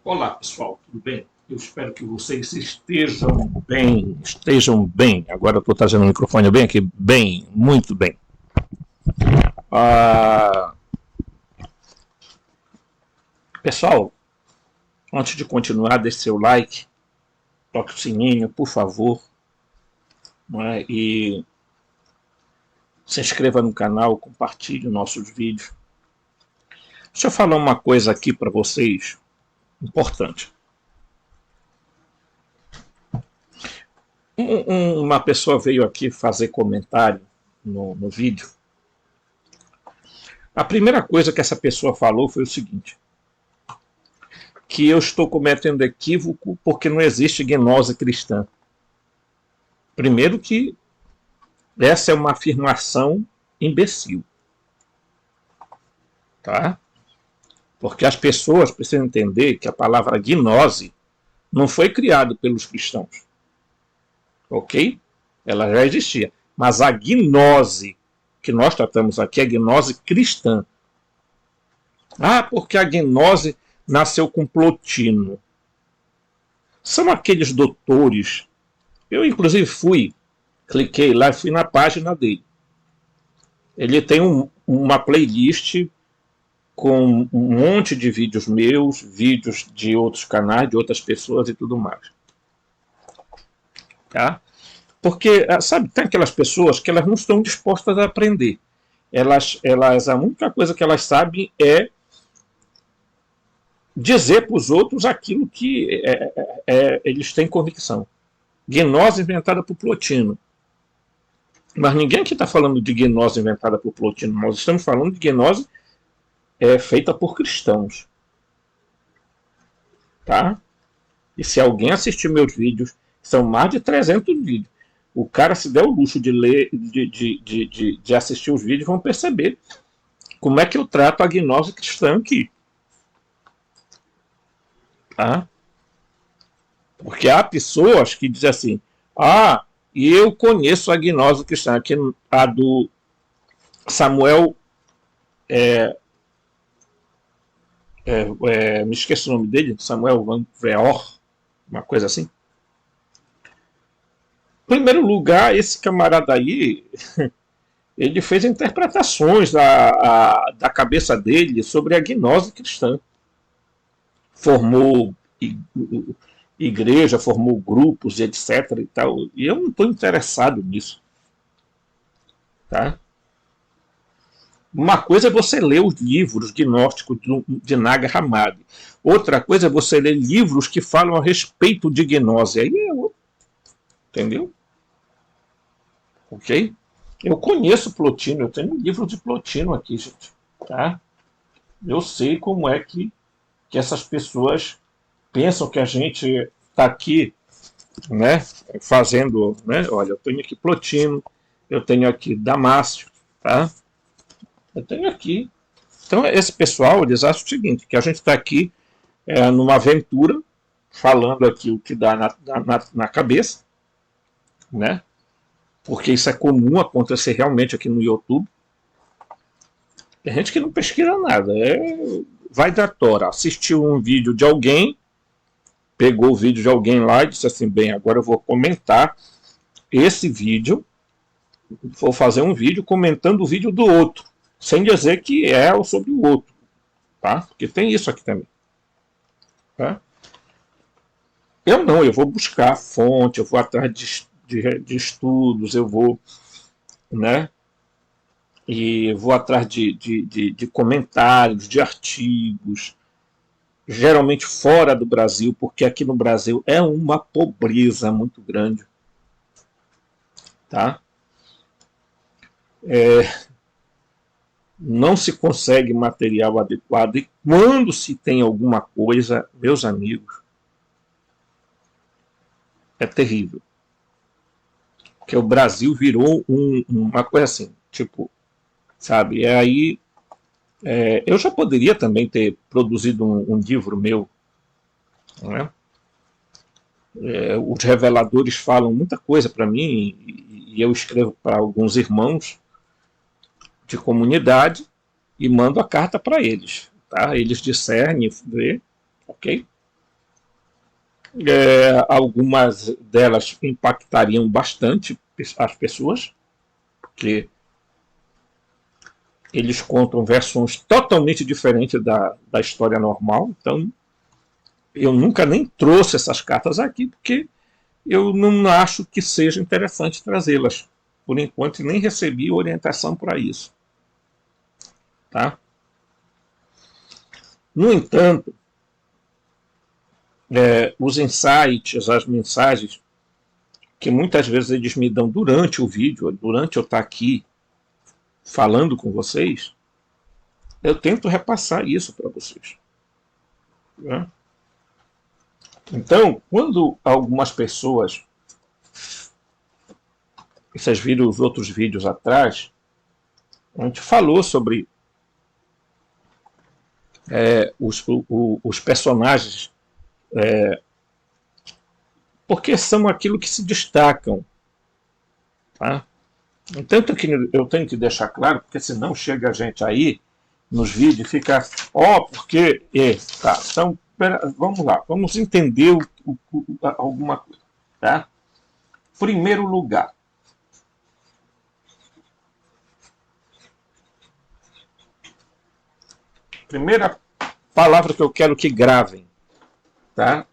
Olá pessoal, tudo bem? Eu espero que vocês estejam bem. Agora eu estou trazendo o microfone bem aqui, bem, muito bem. Ah, pessoal, antes de continuar, deixe seu like, toque o sininho, por favor, não é? E se inscreva no canal, compartilhe nossos vídeos. Deixa eu falar uma coisa aqui para vocês, importante. Uma pessoa veio aqui fazer comentário no vídeo. A primeira coisa que essa pessoa falou foi o seguinte: que eu estou cometendo equívoco porque não existe gnose cristã. Primeiro que essa é uma afirmação imbecil. Tá? Porque as pessoas precisam entender que a palavra gnose não foi criada pelos cristãos. Ok? Ela já existia. Mas a gnose que nós tratamos aqui é a gnose cristã. Ah, porque a gnose nasceu com Plotino. São aqueles doutores. Eu, inclusive, cliquei lá e fui na página dele. Ele tem uma playlist com um monte de vídeos meus, vídeos de outros canais, de outras pessoas e tudo mais. Tá? Porque, sabe, tem aquelas pessoas que elas não estão dispostas a aprender. A única coisa que elas sabem é dizer para os outros aquilo que eles têm convicção. Gnose inventada por Plotino. Mas ninguém aqui está falando de gnose inventada por Plotino. Nós estamos falando de gnose feita por cristãos. Tá? E se alguém assistir meus vídeos, são mais de 300 vídeos. O cara, se der o luxo de ler, de assistir os vídeos, vão perceber como é que eu trato a gnose cristã aqui. Tá? Porque há pessoas que dizem assim: ah, e eu conheço a gnose cristã, que a do Samuel, me esqueço o nome dele, Samuel Van Veor, uma coisa assim. Em primeiro lugar, esse camarada aí, ele fez interpretações da cabeça dele sobre a gnose cristã. Formou igreja, formou grupos, etc. E tal. E eu não estou interessado nisso. Tá? Uma coisa é você ler os livros gnósticos de Nag Hammadi. Outra coisa é você ler livros que falam a respeito de gnose. Aí é outro. Entendeu? Ok? Eu conheço Plotino, eu tenho um livro de Plotino aqui, gente. Tá? Eu sei como é que essas pessoas pensam que a gente está aqui, né, fazendo, né? Olha, eu tenho aqui Plotino, eu tenho aqui Damásio, tá? Eu tenho aqui. Então, esse pessoal, eles acham o seguinte, que a gente está aqui numa aventura, falando aqui o que dá na cabeça, né? Porque isso é comum acontecer realmente aqui no YouTube. Tem gente que não pesquisa nada, vai da tora, assistiu um vídeo de alguém, pegou o vídeo de alguém lá e disse assim: bem, agora eu vou comentar esse vídeo, vou fazer um vídeo comentando o vídeo do outro, sem dizer que é sobre o outro, tá? Porque tem isso aqui também. Tá? Eu não, eu vou buscar fonte, eu vou atrás de estudos, eu vou, né? E vou atrás de comentários, de artigos, geralmente fora do Brasil, porque aqui no Brasil é uma pobreza muito grande. Tá? Não se consegue material adequado, e quando se tem alguma coisa, meus amigos, é terrível. Porque o Brasil virou uma coisa assim, tipo, sabe? E aí eu já poderia também ter produzido um livro meu, né? Os reveladores falam muita coisa para mim, e eu escrevo para alguns irmãos de comunidade e mando a carta para eles. Tá? Eles discernem, vê, ok? Algumas delas impactariam bastante as pessoas, porque eles contam versões totalmente diferentes da história normal. Então, eu nunca nem trouxe essas cartas aqui, porque eu não acho que seja interessante trazê-las. Por enquanto, nem recebi orientação para isso. Tá? No entanto, os insights, as mensagens, que muitas vezes eles me dão durante o vídeo, durante eu estar aqui falando com vocês, eu tento repassar isso para vocês. Né? Então, quando algumas pessoas, vocês viram os outros vídeos atrás, a gente falou sobre os personagens, porque são aquilo que se destacam. Tá? Então eu tenho que deixar claro, porque senão chega a gente aí nos vídeos e fica, porque... tá, então, vamos lá, vamos entender alguma coisa. Tá? Primeiro lugar, primeira palavra que eu quero que gravem, tá?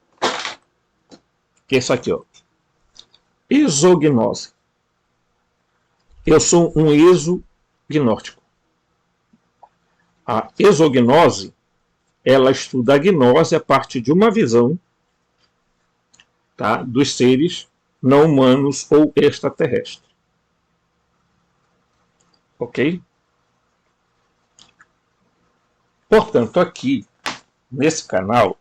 Que é isso aqui, ó. Exognose. Eu sou um exognóstico. A exognose, ela estuda a gnose a partir de uma visão, tá, dos seres não humanos ou extraterrestres. Ok? Portanto, aqui, nesse canal,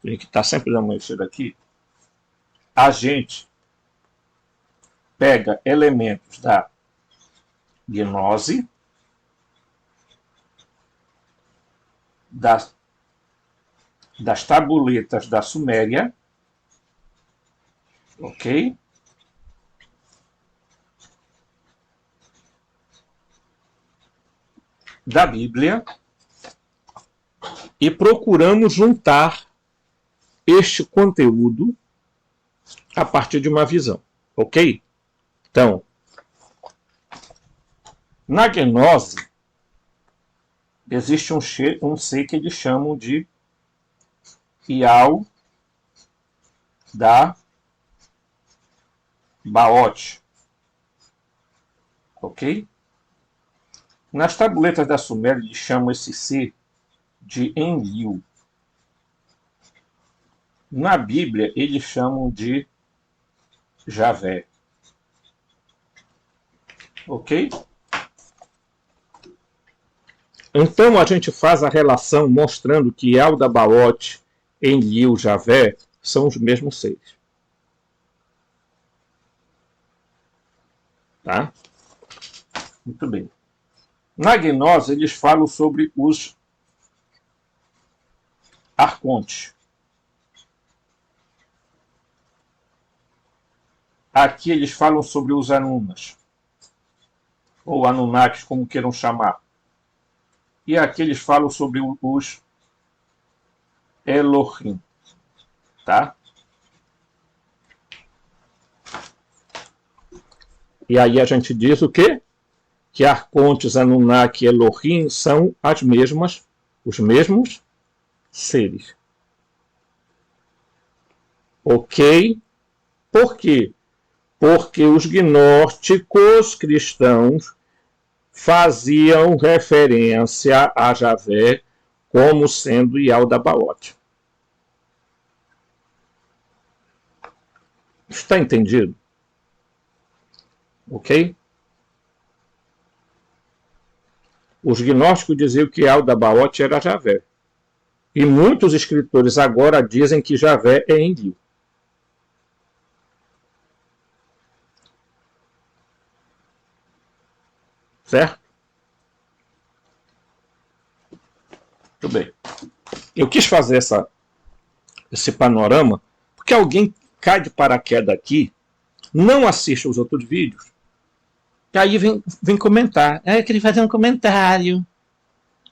que está sempre amanhecido aqui, a gente pega elementos da gnose, das tabuletas da Suméria, ok? Da Bíblia, e procuramos juntar este conteúdo a partir de uma visão, ok? Então, na gnose, existe um ser que eles chamam de Ial da Baote, ok? Nas tabuletas da Suméria, eles chamam esse ser de Enlil. Na Bíblia, eles chamam de Javé. Ok? Então a gente faz a relação mostrando que Aldabaoth, Enlil, Javé são os mesmos seres. Tá? Muito bem. Na gnose, eles falam sobre os arcontes. Aqui eles falam sobre os Anunas, ou Anunnakis, como queiram chamar. E aqui eles falam sobre os Elohim. Tá? E aí a gente diz o quê? Que Arcontes, Anunnaki e Elohim são os mesmos seres. Ok? Por quê? Porque os gnósticos cristãos faziam referência a Javé como sendo Yaldabaoth. Está entendido? Ok? Os gnósticos diziam que Yaldabaoth era Javé. E muitos escritores agora dizem que Javé é Enlil. Certo? Muito bem. Eu quis fazer esse panorama porque alguém cai de paraquedas aqui, não assiste os outros vídeos, e aí vem comentar. Eu queria fazer um comentário.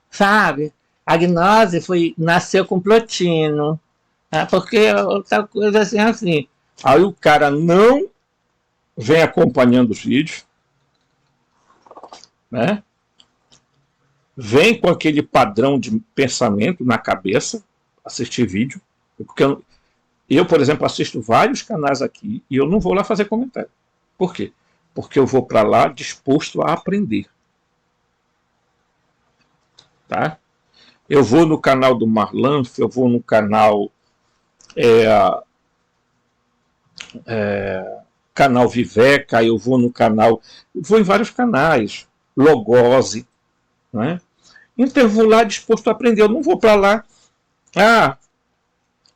Sabe? A gnose nasceu com Plotino. É porque outra coisa assim, assim. Aí o cara não vem acompanhando os vídeos, né? Vem com aquele padrão de pensamento na cabeça, assistir vídeo. Porque eu, por exemplo, assisto vários canais aqui e eu não vou lá fazer comentário. Por quê? Porque eu vou para lá disposto a aprender. Tá? Eu vou no canal do Marlan, eu vou no canal canal Viveca, eu vou no canal, eu vou em vários canais, Logose, né? Então eu vou lá disposto a aprender, eu não vou para lá,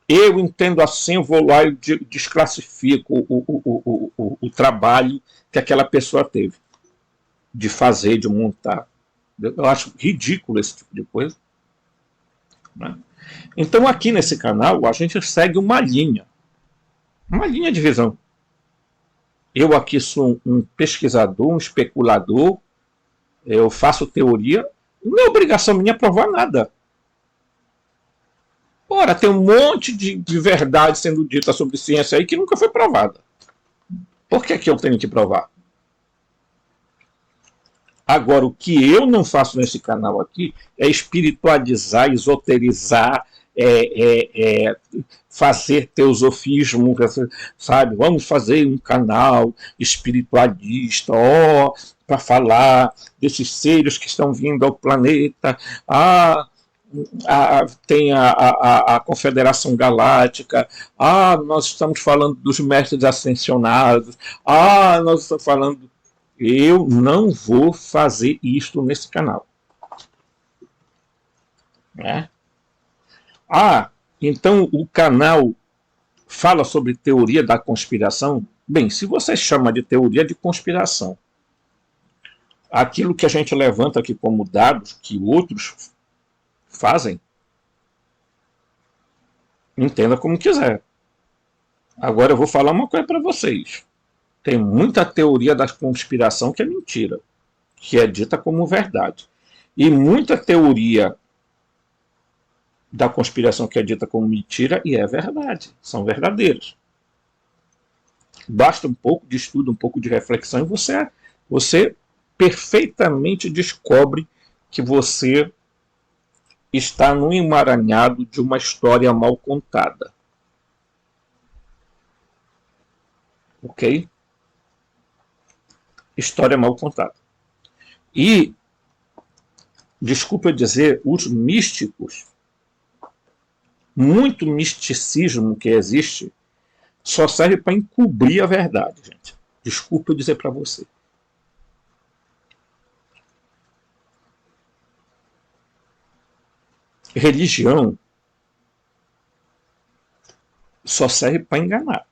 eu entendo assim, eu vou lá e desclassifico o trabalho que aquela pessoa teve de fazer, de montar. Eu acho ridículo esse tipo de coisa. Né? Então aqui nesse canal a gente segue uma linha de visão. Eu aqui sou um pesquisador, um especulador, eu faço teoria, não é obrigação minha provar nada. Ora, tem um monte de verdade sendo dita sobre ciência aí que nunca foi provada. Por que eu tenho que provar? Agora, o que eu não faço nesse canal aqui é espiritualizar, esoterizar, fazer teosofismo, sabe? Vamos fazer um canal espiritualista, para falar desses seres que estão vindo ao planeta. Tem a Confederação Galáctica, nós estamos falando dos mestres ascensionados, nós estamos falando. Eu não vou fazer isto nesse canal. Né? Então o canal fala sobre teoria da conspiração? Bem, se você chama de teoria de conspiração aquilo que a gente levanta aqui como dados que outros fazem, entenda como quiser. Agora eu vou falar uma coisa para vocês. Tem muita teoria da conspiração que é mentira, que é dita como verdade. E muita teoria da conspiração que é dita como mentira e é verdade, são verdadeiros. Basta um pouco de estudo, um pouco de reflexão e você perfeitamente descobre que você está num emaranhado de uma história mal contada. Ok? História mal contada. E, desculpa eu dizer, os místicos, muito misticismo que existe, só serve para encobrir a verdade, gente. Desculpa eu dizer para você. Religião só serve para enganar.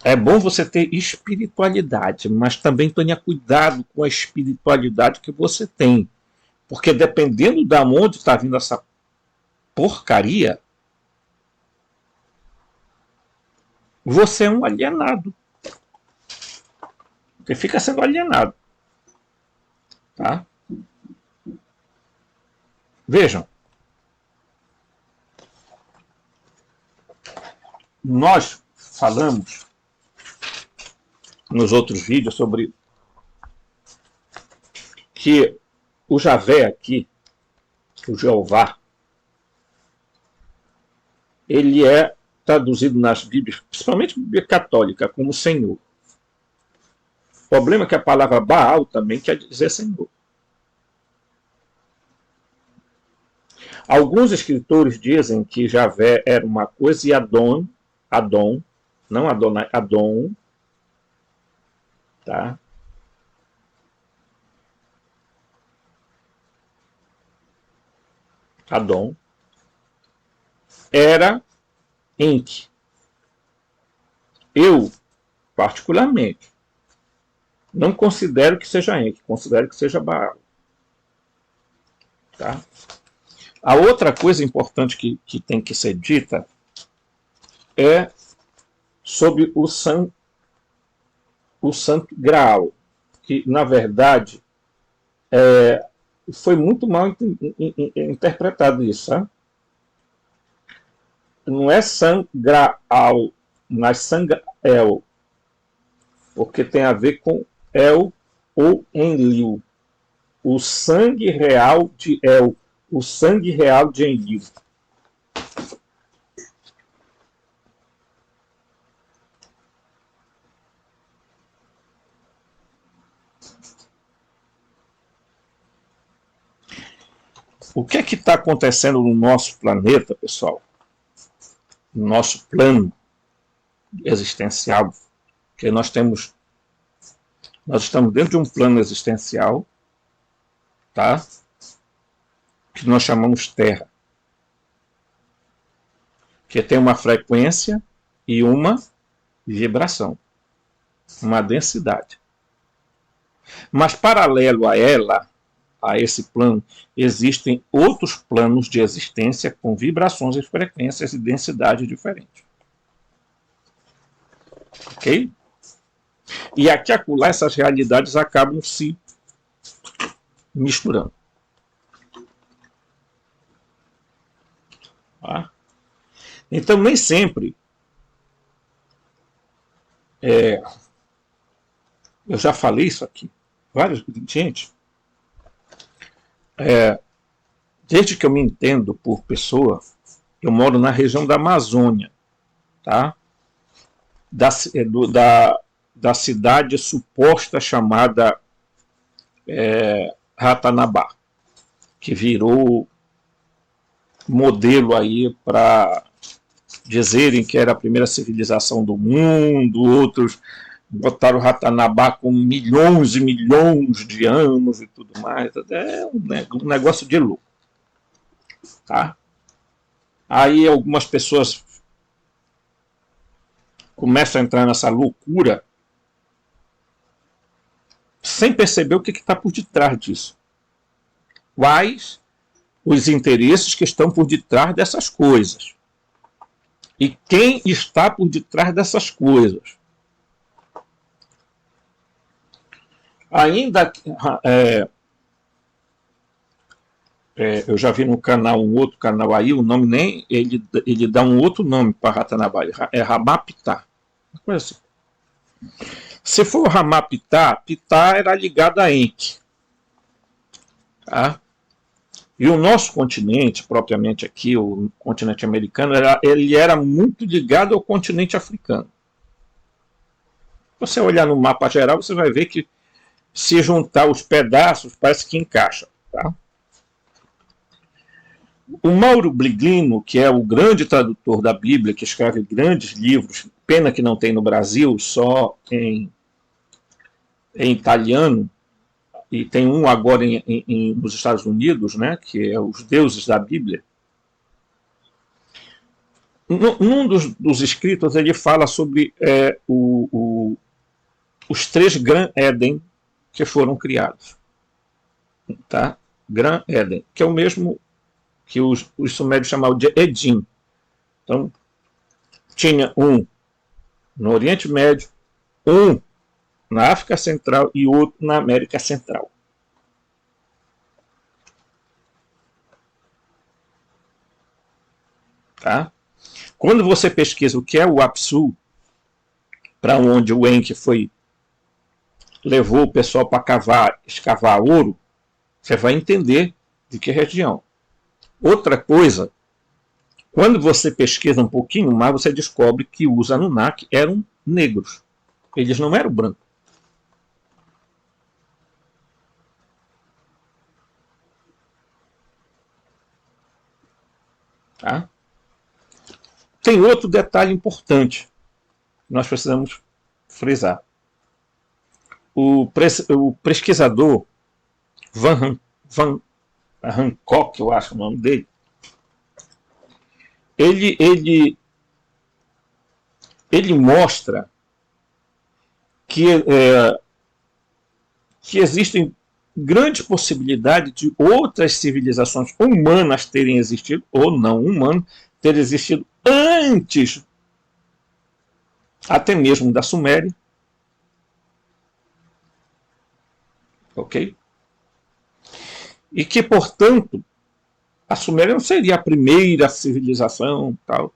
É bom você ter espiritualidade, mas também tenha cuidado com a espiritualidade que você tem. Porque dependendo de onde está vindo essa porcaria, você é um alienado. Você fica sendo alienado. Tá? Vejam. Nós falamos nos outros vídeos sobre que o Javé aqui, o Jeová, ele é traduzido nas Bíblias, principalmente a Bíblia católica, como Senhor. O problema é que a palavra Baal também quer dizer Senhor. Alguns escritores dizem que Javé era uma coisa e Adon, não Adonai, Adon, tá? Adon, era Enki. Eu, particularmente, não considero que seja Enki, considero que seja Baal. Tá? A outra coisa importante que tem que ser dita é sobre o Santo Graal, que, na verdade, foi muito mal interpretado isso, sabe? Não é Sangraal, mas Sangael, porque tem a ver com El ou Enlil, o sangue real de El, o sangue real de Enlil. O que é que está acontecendo no nosso planeta, pessoal? No nosso plano existencial, que nós estamos dentro de um plano existencial, tá? Que nós chamamos Terra, que tem uma frequência e uma vibração, uma densidade. Mas paralelo a ela, a esse plano, existem outros planos de existência com vibrações e frequências e densidade diferentes. Ok? E aqui acolá essas realidades acabam se misturando. Tá? Então, nem sempre eu já falei isso aqui, gente, desde que eu me entendo por pessoa, eu moro na região da Amazônia, tá? Da cidade suposta chamada Ratanabá, que virou modelo aí para dizerem que era a primeira civilização do mundo, outros botaram o Ratanabá com milhões e milhões de anos e tudo mais. É um negócio de louco. Tá? Aí algumas pessoas começam a entrar nessa loucura sem perceber o que está por detrás disso. Quais os interesses que estão por detrás dessas coisas. E quem está por detrás dessas coisas. Ainda eu já vi no canal, um outro canal aí, o nome nem ele dá um outro nome para Ratanabá, é Ramapitá. Uma coisa assim. Se for Ramapitá, Pitá era ligado a Enki. Tá? E o nosso continente, propriamente aqui, o continente americano, ele era muito ligado ao continente africano. Se você olhar no mapa geral, você vai ver que se juntar os pedaços, parece que encaixa. Tá? O Mauro Biglino, que é o grande tradutor da Bíblia, que escreve grandes livros, pena que não tem no Brasil, só em italiano, e tem um agora nos Estados Unidos, né, que é Os Deuses da Bíblia. Num dos escritos ele fala sobre os 3 Gran Eden que foram criados. Tá? Gran Eden, que é o mesmo que os sumérios chamavam de Edim. Então, tinha um no Oriente Médio, um na África Central e outro na América Central. Tá? Quando você pesquisa o que é o Apsu, para onde o Enki levou o pessoal para escavar ouro, você vai entender de que região. Outra coisa, quando você pesquisa um pouquinho mais, você descobre que os Anunnaki eram negros. Eles não eram brancos. Tá? Tem outro detalhe importante que nós precisamos frisar. O pesquisador Van Hancock, eu acho o nome dele, ele mostra que existem grandes possibilidades de outras civilizações humanas terem existido, ou não humanas, terem existido antes até mesmo da Suméria. Ok? e que, portanto, a Suméria não seria a primeira civilização, tal,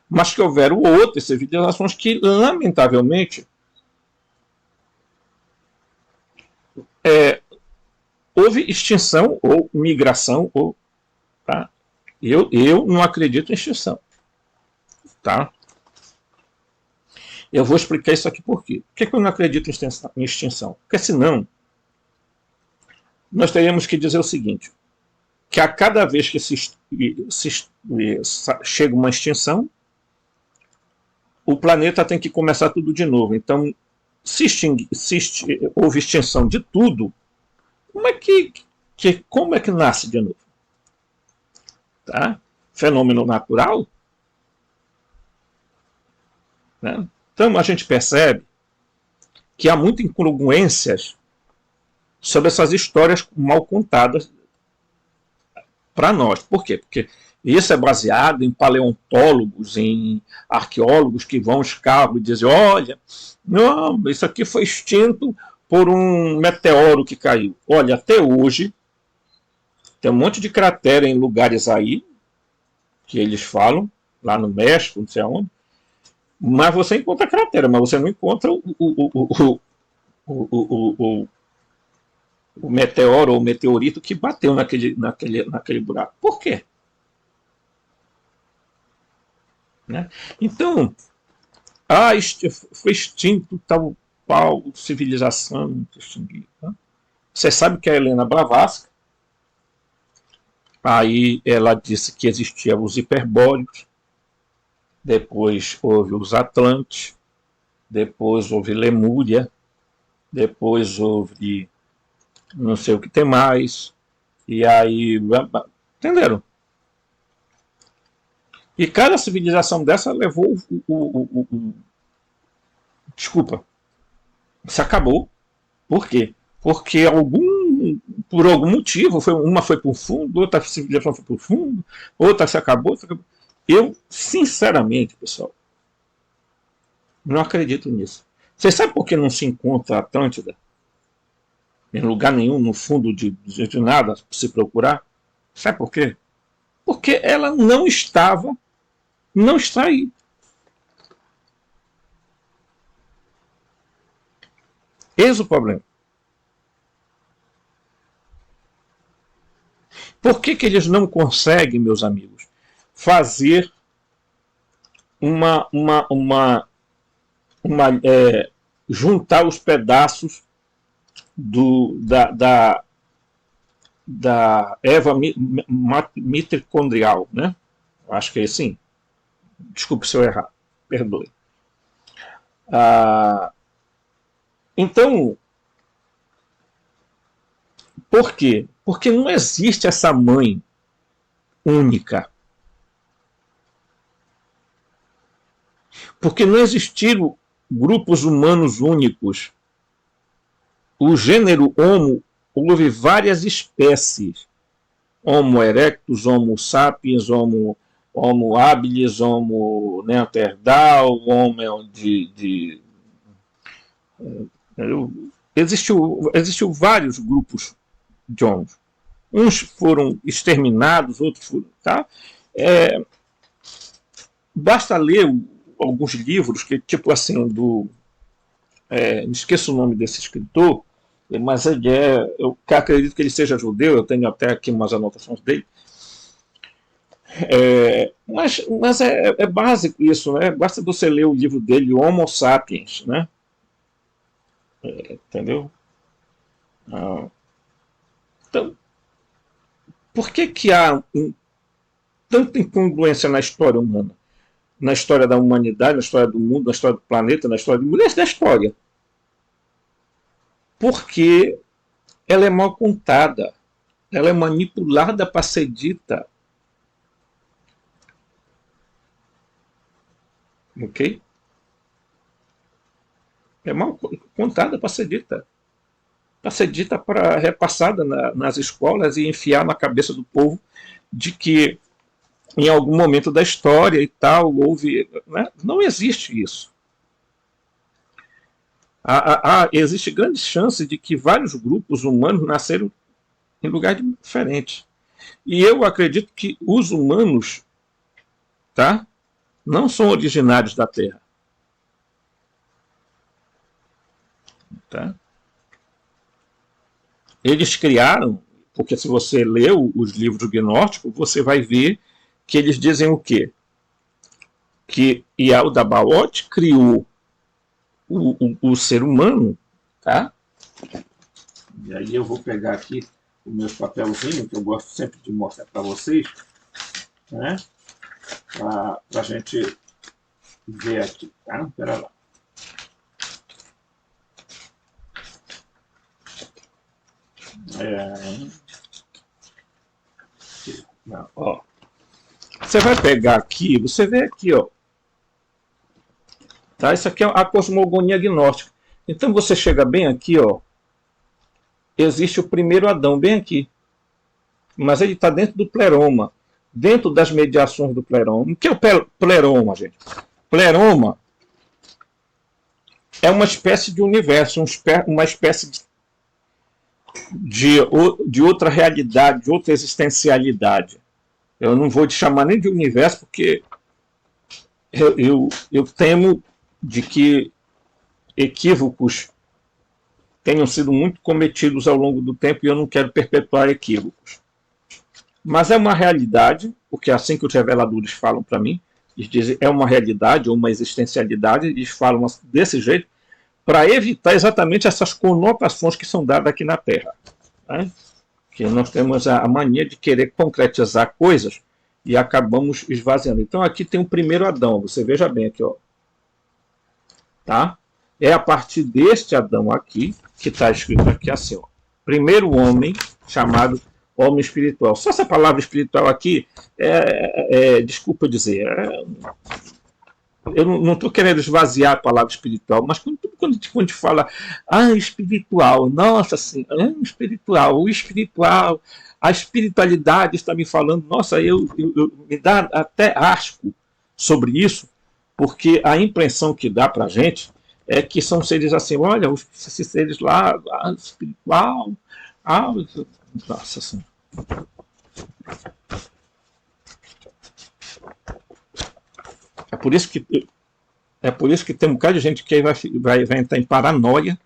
mas que houveram outras civilizações que, lamentavelmente, houve extinção ou migração, ou, tá? Eu não acredito em extinção. Tá? Eu vou explicar isso aqui por quê. Por que eu não acredito em extinção? Porque senão, nós teríamos que dizer o seguinte, que a cada vez que chega uma extinção, o planeta tem que começar tudo de novo. Então, houve extinção de tudo, como é que nasce de novo? Tá? Fenômeno natural? Né? Então, a gente percebe que há muitas incongruências sobre essas histórias mal contadas para nós. Por quê? Porque isso é baseado em paleontólogos, em arqueólogos que vão escavar e dizem, olha, não, isso aqui foi extinto por um meteoro que caiu. Olha, até hoje, tem um monte de cratera em lugares aí, que eles falam, lá no México, não sei aonde, mas você encontra cratera, mas você não encontra o meteoro ou o meteorito que bateu naquele buraco. Por quê? Né? Então, foi extinto tal qual civilização extinguida. Né? Você sabe que a Helena Blavatsky, aí ela disse que existiam os hiperbóreos, depois houve os Atlantes, depois houve Lemúria, depois houve não sei o que tem mais, e aí, entenderam? E cada civilização dessa levou desculpa, se acabou. Por quê? Porque por algum motivo, uma foi para o fundo, outra civilização foi para o fundo, outra se acabou. Eu, sinceramente, pessoal, não acredito nisso. Vocês sabem por que não se encontra a Atlântida? Em lugar nenhum, no fundo de nada, se procurar? Sabe por quê? Porque ela não está aí. Eis o problema. Por que eles não conseguem, meus amigos, fazer juntar os pedaços da erva mitocondrial, né? Acho que é assim. Desculpe se eu errar, perdoe. Então, por quê? Porque não existe essa mãe única. Porque não existiram grupos humanos únicos. O gênero Homo houve várias espécies. Homo erectus, Homo sapiens, Homo habilis, Homo neanderthal, Homo existiu vários grupos de homos. Uns foram exterminados, outros foram... Tá? Basta ler alguns livros, que tipo assim, esqueço o nome desse escritor, mas eu acredito que ele seja judeu, eu tenho até aqui umas anotações dele. Mas é básico isso, né? Basta você ler o livro dele, Homo Sapiens, né? Entendeu? Então, por que há tanta incongruência na história humana? Na história da humanidade, na história do mundo, na história do planeta, na história de mulheres da história? Porque ela é mal contada, ela é manipulada para ser dita. Ok? É mal contada para ser dita. Para ser dita, repassada nas escolas e enfiar na cabeça do povo de que em algum momento da história e tal houve... Né? Não existe isso. Existe grande chance de que vários grupos humanos nasceram em lugares diferentes. E eu acredito que os humanos, tá, não são originários da Terra. Tá? Eles criaram, porque se você leu os livros gnósticos, você vai ver que eles dizem o quê? Que Yaldabaoth criou o ser humano, tá? E aí eu vou pegar aqui os meus papelzinhos, que eu gosto sempre de mostrar para vocês, né? Para a gente ver aqui, tá? Espera lá. Não, ó. Você vai pegar aqui, você vê aqui, ó. Tá? Isso aqui é a cosmogonia gnóstica. Então você chega bem aqui, ó. Existe o primeiro Adão bem aqui. Mas ele está dentro do pleroma. Dentro das mediações do pleroma. O que é o pleroma, gente? Pleroma é uma espécie de universo, uma espécie de outra realidade, de outra existencialidade. Eu não vou te chamar nem de universo, porque eu temo de que equívocos tenham sido muito cometidos ao longo do tempo e eu não quero perpetuar equívocos. Mas é uma realidade, porque é assim que os reveladores falam para mim, eles dizem é uma realidade ou uma existencialidade, eles falam desse jeito para evitar exatamente essas conotações que são dadas aqui na Terra. Né? Que nós temos a mania de querer concretizar coisas e acabamos esvaziando. Então aqui tem o primeiro Adão, você veja bem aqui, ó. Tá? É a partir deste Adão aqui, que está escrito aqui assim, ó. Primeiro homem, chamado homem espiritual. Só essa palavra espiritual aqui, desculpa dizer, eu não estou querendo esvaziar a palavra espiritual, mas quando a gente fala, espiritual, nossa, assim, espiritual, o espiritual, a espiritualidade está me falando, nossa, me dá até asco sobre isso, porque a impressão que dá para a gente é que são seres assim, olha, esses seres lá, espiritual, nossa, assim. É por isso que tem um bocado de gente que vai entrar em paranoia,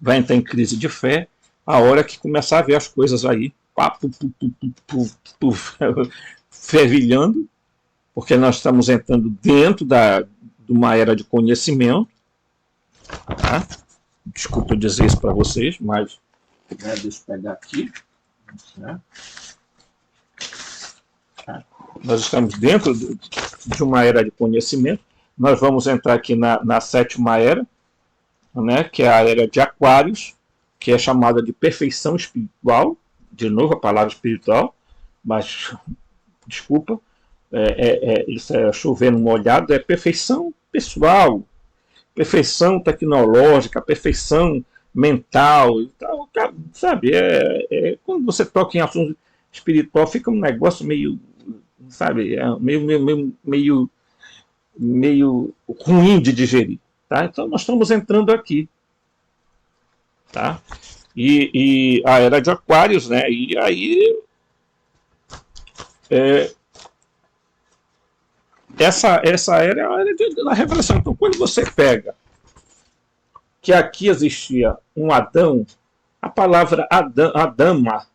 vai entrar em crise de fé, a hora que começar a ver as coisas aí, fervilhando, porque nós estamos entrando dentro de uma era de conhecimento. Tá? Desculpa eu dizer isso para vocês, mas deixa eu pegar aqui. Né? Nós estamos dentro de uma era de conhecimento. Nós vamos entrar aqui na sétima era, né, que é a era de Aquários, que é chamada de perfeição espiritual. De novo a palavra espiritual, mas desculpa, isso é chovendo molhado, é perfeição pessoal, perfeição tecnológica, perfeição mental, sabe? Quando você toca em assunto espiritual, fica um negócio meio, sabe, meio ruim de digerir. Tá? Então nós estamos entrando aqui. Tá? E a era de Aquários, né? E aí essa era é a era da revelação. Então quando você pega que aqui existia um Adão, a palavra Adama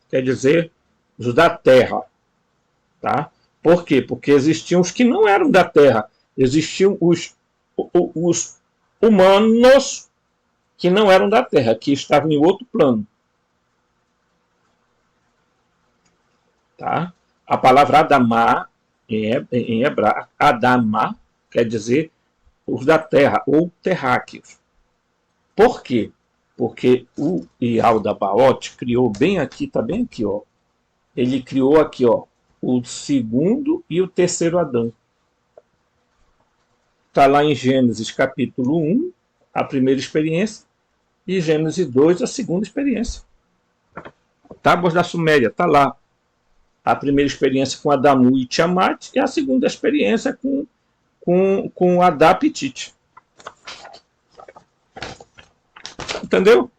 quer dizer os da terra. Tá? Por quê? Porque existiam os que não eram da terra, existiam os humanos que não eram da terra, que estavam em outro plano. Tá? A palavra Adamá, em hebraico, Adamá, quer dizer os da terra, ou terráqueos. Por quê? Porque o Yaldabaoth criou bem aqui, tá bem aqui, ó. Ele criou aqui, ó, o segundo e o terceiro Adão. Está lá em Gênesis capítulo 1, a primeira experiência, e Gênesis 2, a segunda experiência. Tábuas da Suméria, está lá. A primeira experiência com Adamu e Tiamat, e a segunda experiência com Adap e Tite. Entendeu?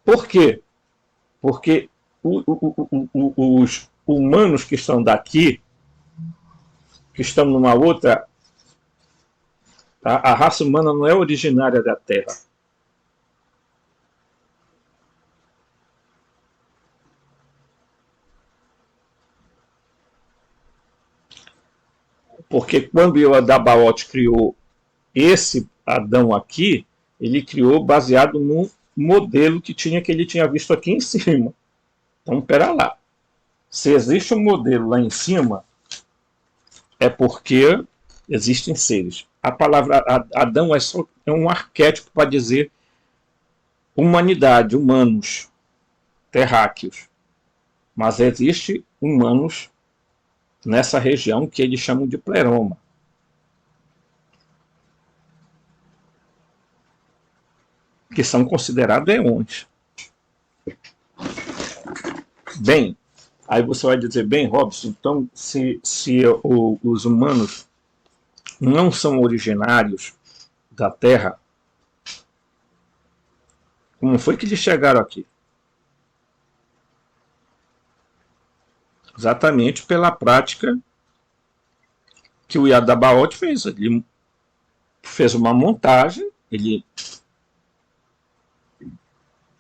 Por quê? Porque os humanos que estão daqui, que estão numa outra, a raça humana não é originária da Terra. Porque quando o Adabaoth criou esse Adão aqui, ele criou baseado num modelo que ele tinha visto aqui em cima. Então, pera lá. Se existe um modelo lá em cima, é porque existem seres. A palavra Adão é um arquétipo para dizer humanidade, humanos, terráqueos. Mas existe humanos nessa região que eles chamam de pleroma. Que são considerados eons. Bem, aí você vai dizer, bem, Robson, então se os humanos não são originários da Terra, como foi que eles chegaram aqui? Exatamente pela prática que o Yadabaoth fez. Ele fez uma montagem, ele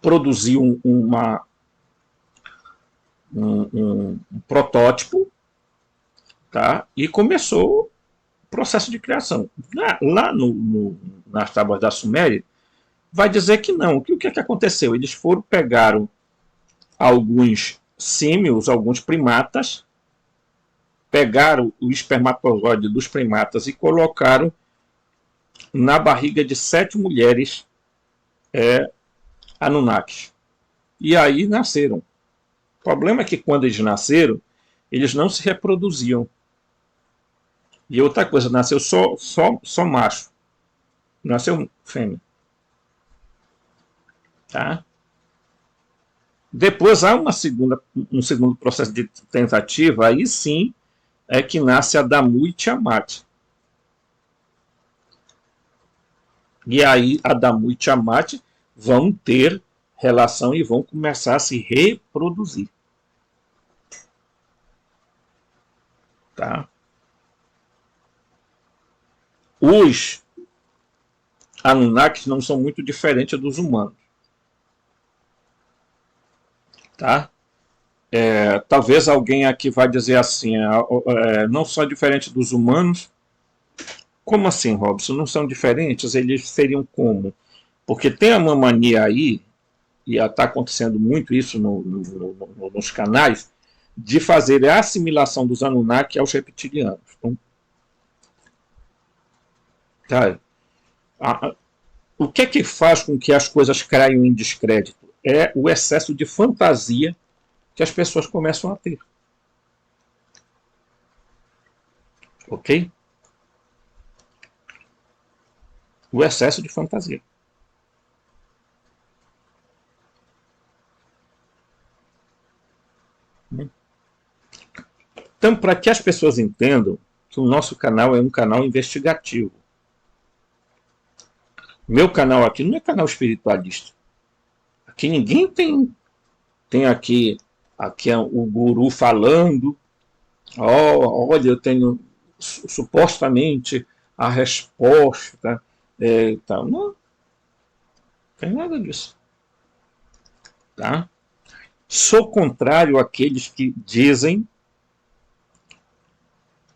produziu um protótipo, tá? E começou o processo de criação. Lá nas tábuas da Suméria, vai dizer que não. O que é que aconteceu? Eles pegaram alguns símios, alguns primatas, pegaram o espermatozoide dos primatas e colocaram na barriga de 7 mulheres Anunnakis. E aí nasceram. O problema é que quando eles nasceram, eles não se reproduziam. E outra coisa, nasceu só macho. Nasceu fêmea. Tá? Depois há um segundo processo de tentativa, aí sim é que nasce Adamu e Tiamat. E aí Adamu e Tiamat vão ter relação e vão começar a se reproduzir. Tá? Os Anunnakis não são muito diferentes dos humanos. Tá? Talvez alguém aqui vai dizer assim, não são diferentes dos humanos. Como assim, Robson? Não são diferentes? Eles seriam como? Porque tem a mamania aí, e está acontecendo muito isso nos canais, de fazer a assimilação dos Anunnaki aos reptilianos. Então, tá? O que é que faz com que as coisas caiam em descrédito? É o excesso de fantasia que as pessoas começam a ter. Ok? O excesso de fantasia. Então, para que as pessoas entendam que o nosso canal é um canal investigativo. Meu canal aqui não é canal espiritualista. Aqui ninguém tem aqui é o guru falando, olha, eu tenho supostamente a resposta. Não tem nada disso. Tá? Sou contrário àqueles que dizem.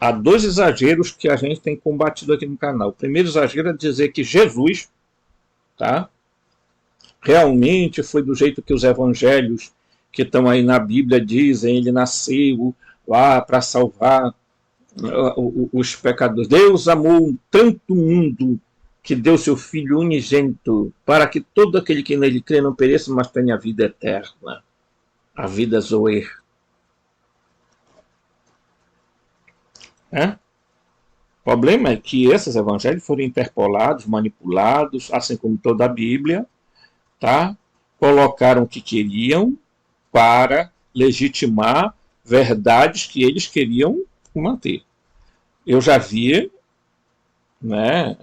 Há 2 exageros que a gente tem combatido aqui no canal. O primeiro exagero é dizer que Jesus, tá, realmente foi do jeito que os evangelhos que estão aí na Bíblia dizem, ele nasceu lá para salvar os pecadores. Deus amou tanto o mundo que deu seu Filho unigênito para que todo aquele que nele crê não pereça, mas tenha a vida eterna. A vida Zoe. O problema é que esses evangelhos foram interpolados, manipulados, assim como toda a Bíblia, tá? Colocaram o que queriam para legitimar verdades que eles queriam manter. Eu já vi, né,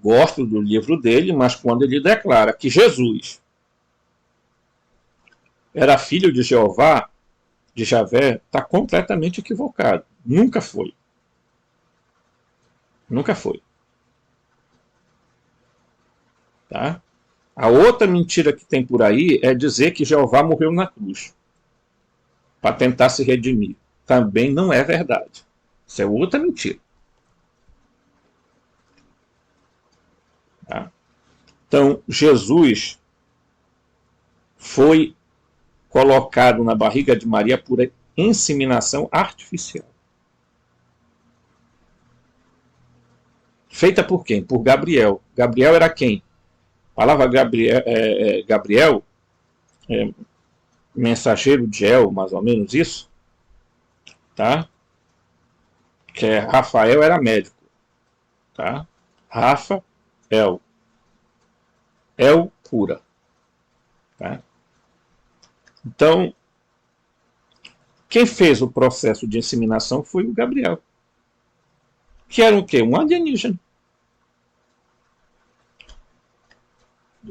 gosto do livro dele, mas quando ele declara que Jesus era filho de Jeová, de Javé, está completamente equivocado. Nunca foi. Nunca foi. Tá? A outra mentira que tem por aí é dizer que Jeová morreu na cruz para tentar se redimir. Também não é verdade. Isso é outra mentira. Tá? Então, Jesus foi colocado na barriga de Maria por inseminação artificial. Feita por quem? Por Gabriel. Gabriel era quem? A palavra Gabriel, mensageiro de El, mais ou menos isso, tá? Que é, Rafael era médico, tá? Rafa, El. El cura, tá? Então, quem fez o processo de inseminação foi o Gabriel, que era o quê? Um alienígena.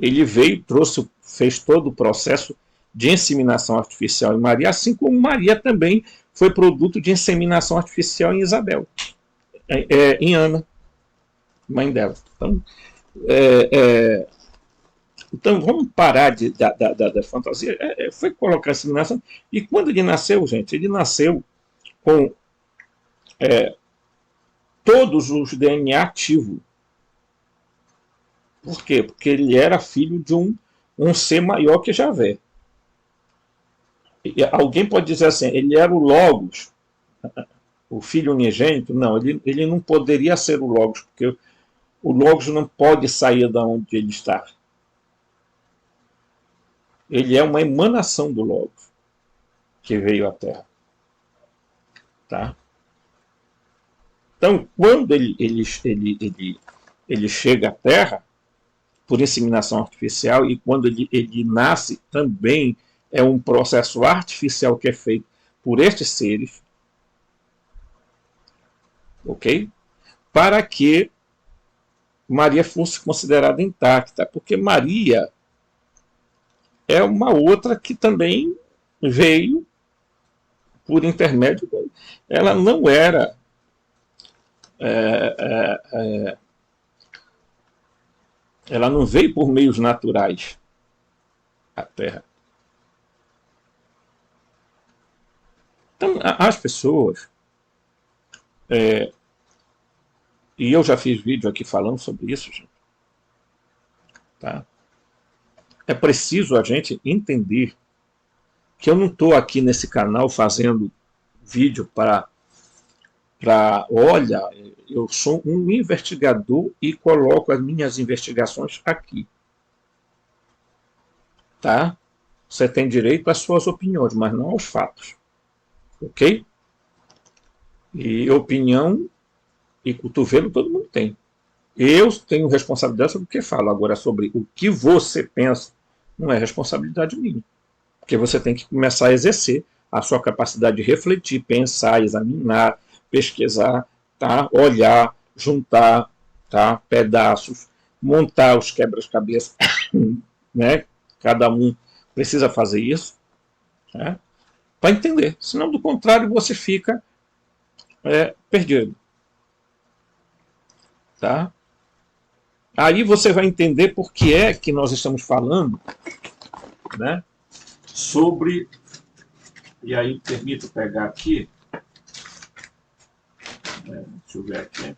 Ele veio, trouxe, fez todo o processo de inseminação artificial em Maria, assim como Maria também foi produto de inseminação artificial em Isabel, em Ana, mãe dela. Então vamos parar da fantasia. Foi colocar a inseminação. E quando ele nasceu, gente, ele nasceu com todos os DNA ativos. Por quê? Porque ele era filho de um ser maior que Javé. E alguém pode dizer assim, ele era o Logos, o filho unigênito. Não, ele não poderia ser o Logos, porque o Logos não pode sair da onde ele está. Ele é uma emanação do Logos que veio à Terra. Tá? Então, quando ele chega à Terra, por inseminação artificial, e quando ele nasce também é um processo artificial que é feito por estes seres, ok? Para que Maria fosse considerada intacta, porque Maria é uma outra que também veio por intermédio, ela não era ela não veio por meios naturais à Terra. Então, as pessoas, e eu já fiz vídeo aqui falando sobre isso, gente, tá? É preciso a gente entender que eu não estou aqui nesse canal fazendo vídeo para olha, eu sou um investigador e coloco as minhas investigações aqui. Tá? Você tem direito às suas opiniões, mas não aos fatos. Ok? E opinião e cotovelo todo mundo tem. Eu tenho responsabilidade sobre o que falo. Agora, sobre o que você pensa, não é responsabilidade minha. Porque você tem que começar a exercer a sua capacidade de refletir, pensar, examinar, pesquisar, tá? Olhar, juntar, tá? Pedaços, montar os quebra-cabeças, né? Cada um precisa fazer isso, né? Para entender. Senão, do contrário, você fica perdido. Tá? Aí você vai entender por que é que nós estamos falando, né, sobre... E aí, permito pegar aqui. Deixa eu ver aqui.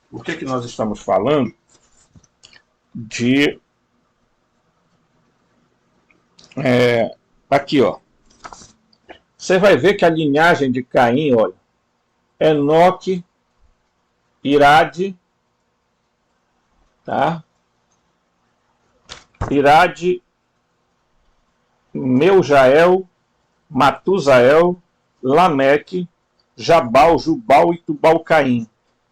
Por que nós estamos falando de... aqui, ó. Você vai ver que a linhagem de Caim, olha, Enoque, Irade, tá? Irade, Meujael, Matusael, Lameque, Jabal, Jubal e Tubal-Caim.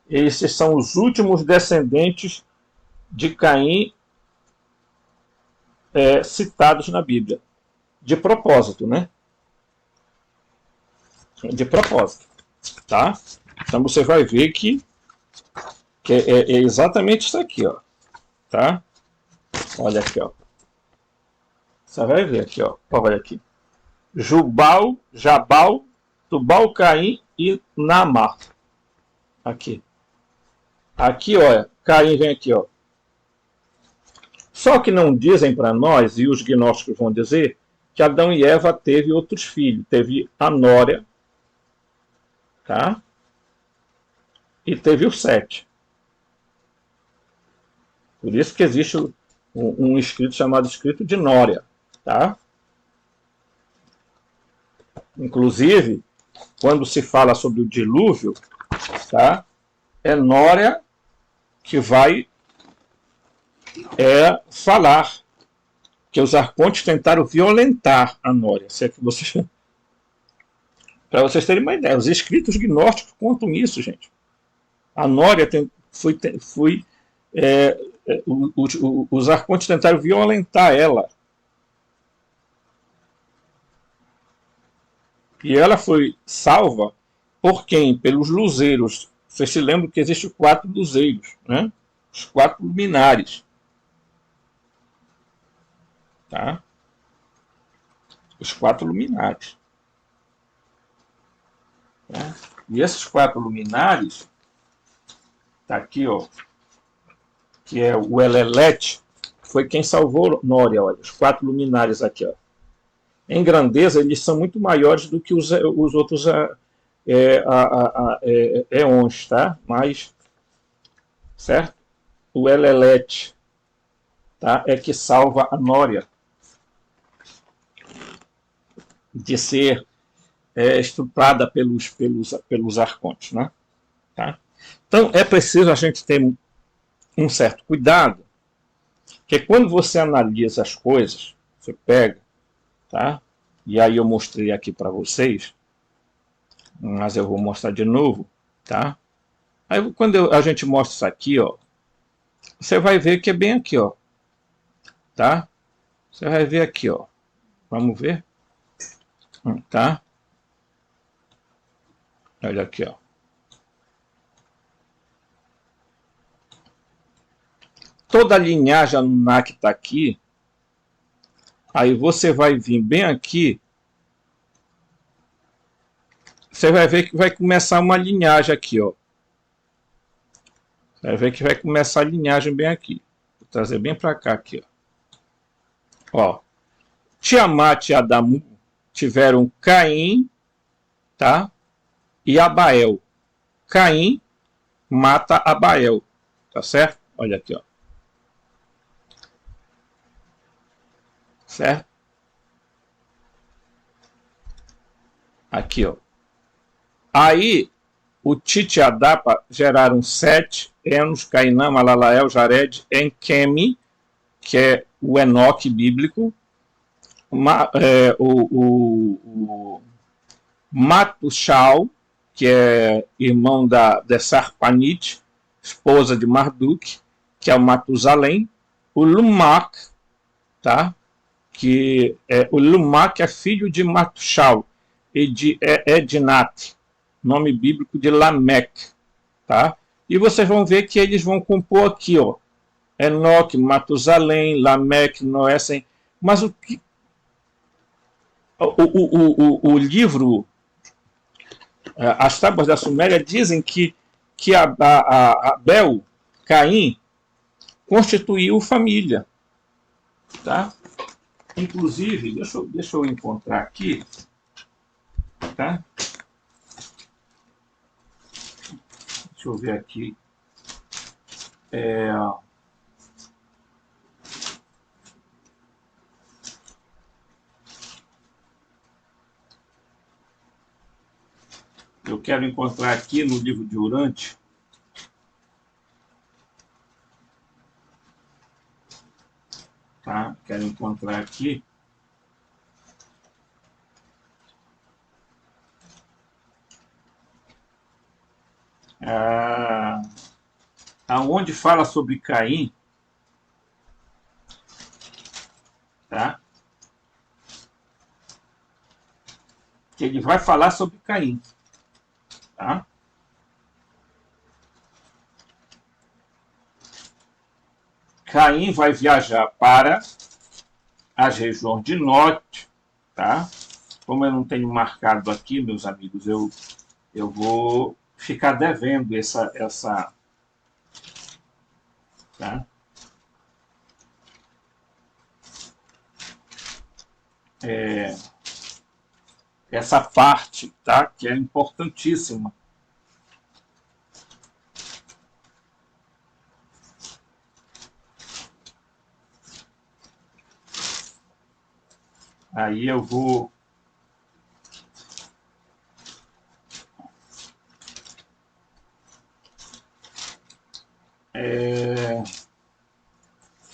Esses são os últimos descendentes de Caim citados na Bíblia. De propósito, né? De propósito. Tá? Então você vai ver que é exatamente isso aqui, ó. Tá? Olha aqui, ó. Você vai ver aqui, ó. Olha aqui. Jubal, Jabal, Tubal, Caim e Naamá. Aqui. Aqui, olha. Caim vem aqui, ó. Só que não dizem para nós, e os gnósticos vão dizer, que Adão e Eva teve outros filhos. Teve a Nória, tá? E teve o Sete. Por isso que existe um escrito chamado escrito de Nória, tá? Inclusive, quando se fala sobre o dilúvio, tá? É Nória que vai falar que os arcontes tentaram violentar a Nória. Se é que vocês... Para vocês terem uma ideia, os escritos gnósticos contam isso, gente. A Nória os arcontes tentaram violentar ela. E ela foi salva por quem? Pelos luzeiros. Vocês se lembram que existem 4 luzeiros, né? Os 4 luminares. Tá? Os 4 luminares. Tá? E esses 4 luminares, tá aqui, ó, que é o Elelete, foi quem salvou Nória, olha, os 4 luminares aqui, ó. Em grandeza, eles são muito maiores do que os outros éons, tá? Mas, certo? O Elelete, tá? É que salva a Nória de ser estuprada pelos arcontes, né? Tá? Então, é preciso a gente ter um certo cuidado, que quando você analisa as coisas, você pega, tá? E aí eu mostrei aqui para vocês, mas eu vou mostrar de novo, tá? Aí quando a gente mostra isso aqui, ó, você vai ver que é bem aqui, ó, tá? Você vai ver aqui, ó. Vamos ver, tá? Olha aqui, ó. Toda a linhagem Anunnaki está aqui. Aí você vai vir bem aqui. Você vai ver que vai começar uma linhagem aqui, ó. Você vai ver que vai começar a linhagem bem aqui. Vou trazer bem para cá aqui, ó. Ó. Tiamat e Adamu tiveram Caim, tá? E Abael. Caim mata Abael, tá certo? Olha aqui, ó. Certo? Aqui, ó. Aí, o Tite e Adapa geraram Sete, Enos, Cainã, Malalael, Jared, Enqueme, que é o Enoque bíblico, o Matushal, que é irmão de Sarpanit, esposa de Marduk, que é o Matusalém, o Lumak, tá? Que o Lumak é filho de Matushal e de Ednat, nome bíblico de Lameque, tá? E vocês vão ver que eles vão compor aqui, ó, Enoque, Matusalém, Lameque, Noé, mas o livro, as tábuas da Suméria dizem que Abel, Caim, constituiu família, tá? Inclusive, deixa eu encontrar aqui, tá? Deixa eu ver aqui. Eu quero encontrar aqui no livro de Urante. Tá? Quero encontrar aqui. Aonde fala sobre Caim, tá? Que ele vai falar sobre Caim, tá? Caim vai viajar para as regiões de norte, tá? Como eu não tenho marcado aqui, meus amigos, eu vou ficar devendo tá? Essa parte, tá? Que é importantíssima. Aí eu vou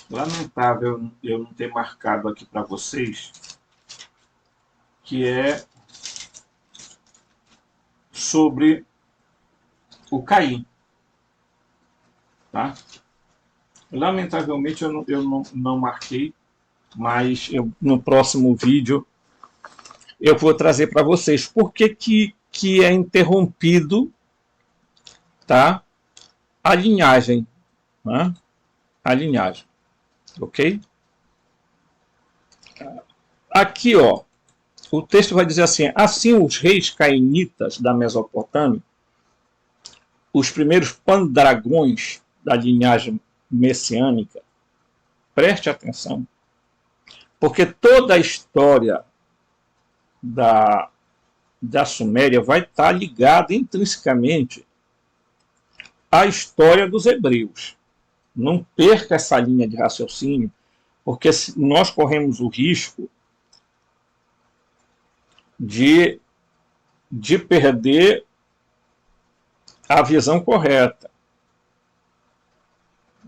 lamentável eu não ter marcado aqui para vocês, que é sobre o Caim, tá? Lamentavelmente eu não marquei, mas no próximo vídeo eu vou trazer para vocês por que é interrompido, tá? A linhagem, né? A linhagem, ok? Aqui, ó, o texto vai dizer assim: assim os reis cainitas da Mesopotâmia, os primeiros pandragões da linhagem messiânica, preste atenção, porque toda a história da Suméria vai estar ligada intrinsecamente à história dos hebreus. Não perca essa linha de raciocínio, porque nós corremos o risco de perder a visão correta.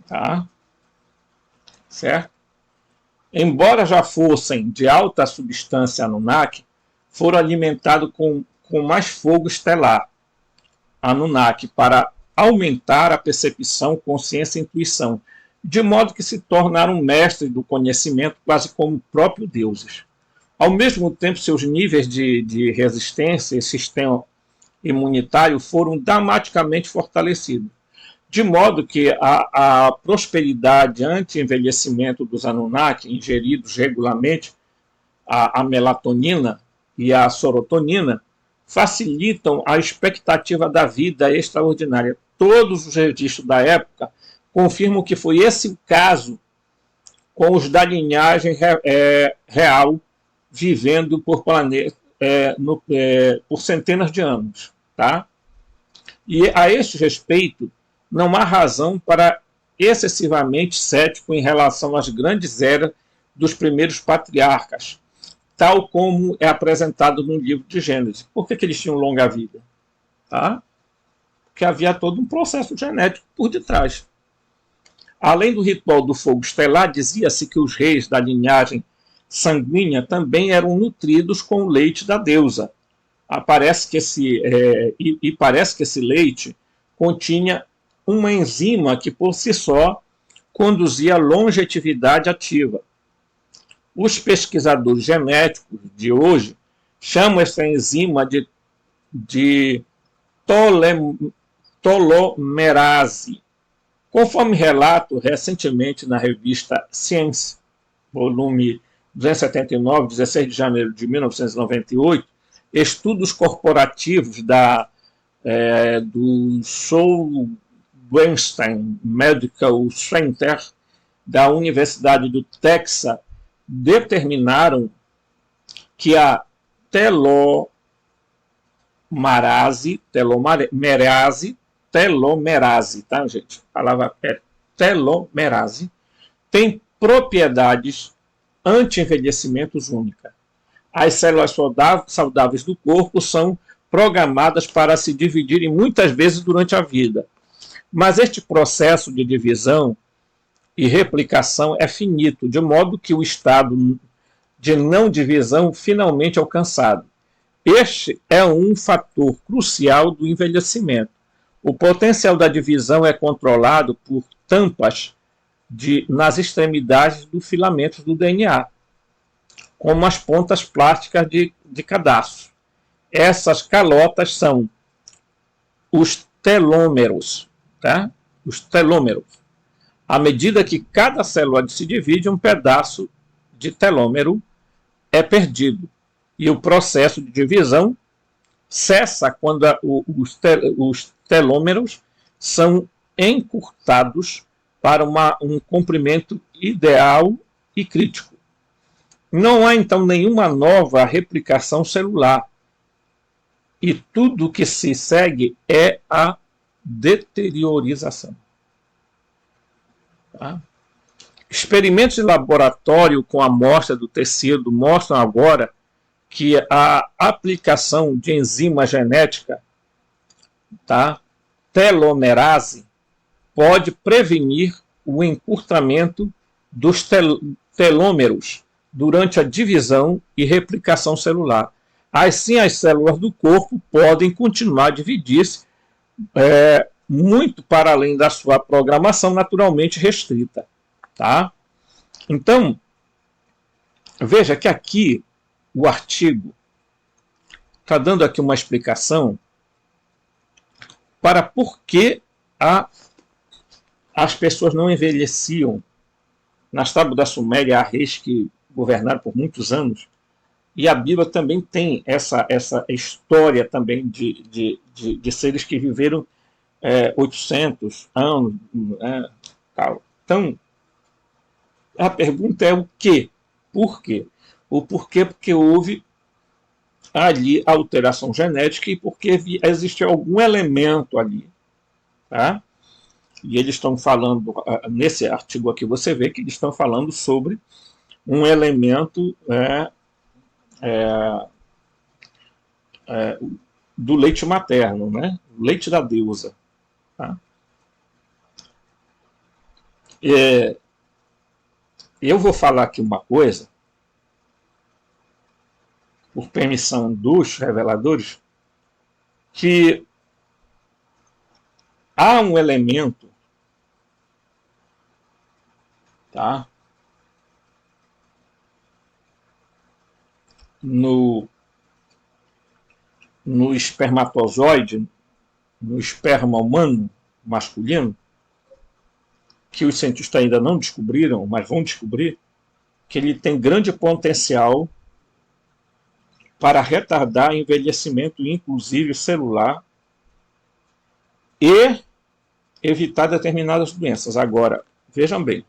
Tá? Certo? Embora já fossem de alta substância Anunnaki, foram alimentados com mais fogo estelar Anunnaki para aumentar a percepção, consciência e intuição, de modo que se tornaram mestres do conhecimento quase como próprios deuses. Ao mesmo tempo, seus níveis de resistência e sistema imunitário foram dramaticamente fortalecidos, de modo que a prosperidade anti-envelhecimento dos Anunnaki, ingeridos regularmente, a melatonina e a serotonina, facilitam a expectativa da vida extraordinária. Todos os registros da época confirmam que foi esse o caso com os da linhagem real vivendo por planeta, por centenas de anos. Tá? E a este respeito, não há razão para excessivamente cético em relação às grandes eras dos primeiros patriarcas, tal como é apresentado no livro de Gênesis. Por que eles tinham longa vida? Tá? Porque havia todo um processo genético por detrás. Além do ritual do fogo estelar, dizia-se que os reis da linhagem sanguínea também eram nutridos com o leite da deusa. Parece que esse leite continha uma enzima que por si só conduzia a longevidade ativa. Os pesquisadores genéticos de hoje chamam essa enzima de telomerase. Conforme relato recentemente na revista Science, volume 279, 16 de janeiro de 1998, estudos corporativos do Southwestern Medical Center da Universidade do Texas determinaram que a telomerase, tá, gente? A palavra é telomerase, tem propriedades anti-envelhecimentos únicas. As células saudáveis do corpo são programadas para se dividirem muitas vezes durante a vida. Mas este processo de divisão e replicação é finito, de modo que o estado de não divisão finalmente alcançado. Este é um fator crucial do envelhecimento. O potencial da divisão é controlado por tampas nas extremidades dos filamentos do DNA, como as pontas plásticas de cadastro. Essas calotas são os telômeros, tá? Os telômeros. À medida que cada célula se divide, um pedaço de telômero é perdido. E o processo de divisão cessa quando os telômeros são encurtados para um comprimento ideal e crítico. Não há, então, nenhuma nova replicação celular. E tudo que se segue é a deteriorização. Tá? Experimentos de laboratório com amostra do tecido mostram agora que a aplicação de enzima genética, tá, telomerase, pode prevenir o encurtamento dos telômeros durante a divisão e replicação celular. Assim, as células do corpo podem continuar a dividir-se muito para além da sua programação naturalmente restrita. Tá? Então, veja que aqui o artigo está dando aqui uma explicação para por que as pessoas não envelheciam nas tábuas da Suméria, há reis que governaram por muitos anos, e a Bíblia também tem essa história também de seres que viveram 800 anos. Tal. Então, a pergunta é o quê? Por quê? O porquê? Porque houve ali alteração genética e porque existe algum elemento ali. Tá? E eles estão falando, nesse artigo aqui você vê que eles estão falando sobre um elemento do leite materno, né? O leite da deusa. Tá? Eu vou falar aqui uma coisa, por permissão dos reveladores, que há um elemento, tá, no espermatozoide, no esperma humano masculino, que os cientistas ainda não descobriram, mas vão descobrir, que ele tem grande potencial para retardar envelhecimento, inclusive celular, e evitar determinadas doenças. Agora, vejam bem,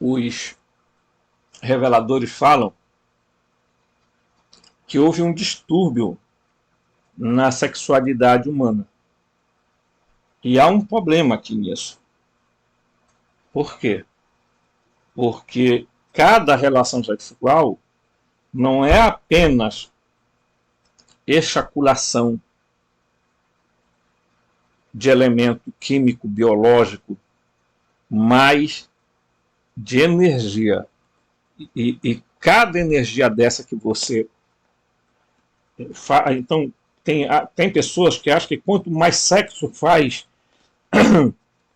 os reveladores falam que houve um distúrbio na sexualidade humana. E há um problema aqui nisso. Por quê? Porque cada relação sexual não é apenas ejaculação de elemento químico, biológico, mas de energia. E cada energia dessa que você faz. Então, tem pessoas que acham que quanto mais sexo faz,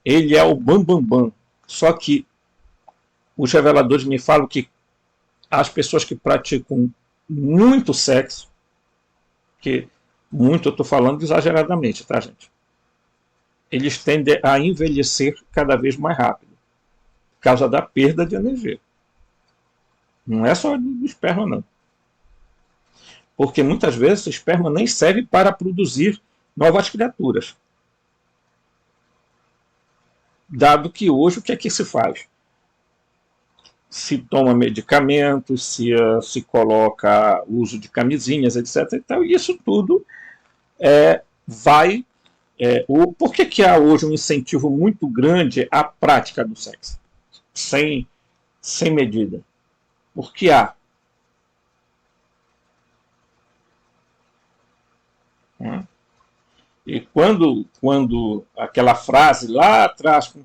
ele é o bam. Só que os reveladores me falam que as pessoas que praticam muito sexo, que muito eu estou falando exageradamente, tá, gente? Eles tendem a envelhecer cada vez mais rápido, por causa da perda de energia. Não é só do esperma, não. Porque muitas vezes o esperma nem serve para produzir novas criaturas. Dado que hoje o que é que se faz? Se toma medicamentos, se coloca uso de camisinhas, etc. Então, isso tudo vai... por que há hoje um incentivo muito grande à prática do sexo? Sem medida. Porque há. E quando aquela frase lá atrás,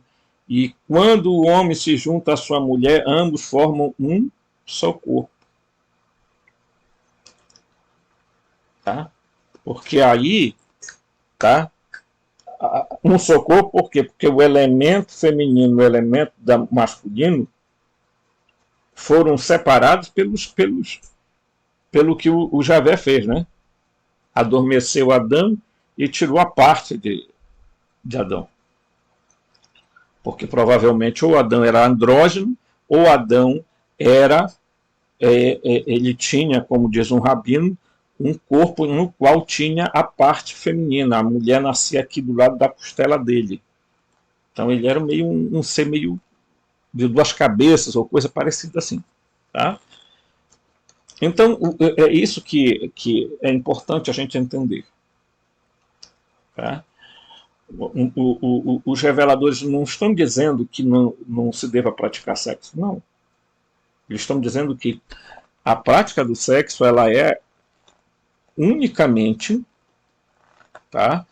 e quando o homem se junta à sua mulher, ambos formam um só corpo. Tá? Porque aí, tá? Um só corpo, por quê? Porque o elemento feminino e o elemento masculino foram separados pelo que o Javé fez, né? adormeceu Adão e tirou a parte de Adão. Porque provavelmente ou Adão era andrógeno, ou Adão era, ele tinha, como diz um rabino, um corpo no qual tinha a parte feminina. A mulher nascia aqui do lado da costela dele. Então ele era meio um ser meio de duas cabeças, ou coisa parecida assim. Tá? Então, é isso que é importante a gente entender. Tá? Os reveladores não estão dizendo que não se deva praticar sexo, não. Eles estão dizendo que a prática do sexo ela é unicamente, tá,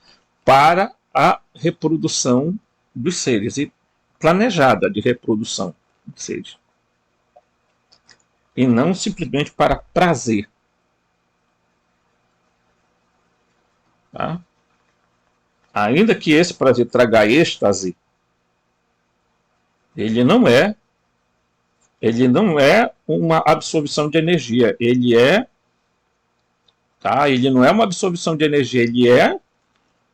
para a reprodução dos seres, e planejada de reprodução dos seres. E não simplesmente para prazer. Tá? Ainda que esse prazer traga êxtase, ele não é uma absorção de energia. Ele não é uma absorção de energia, ele é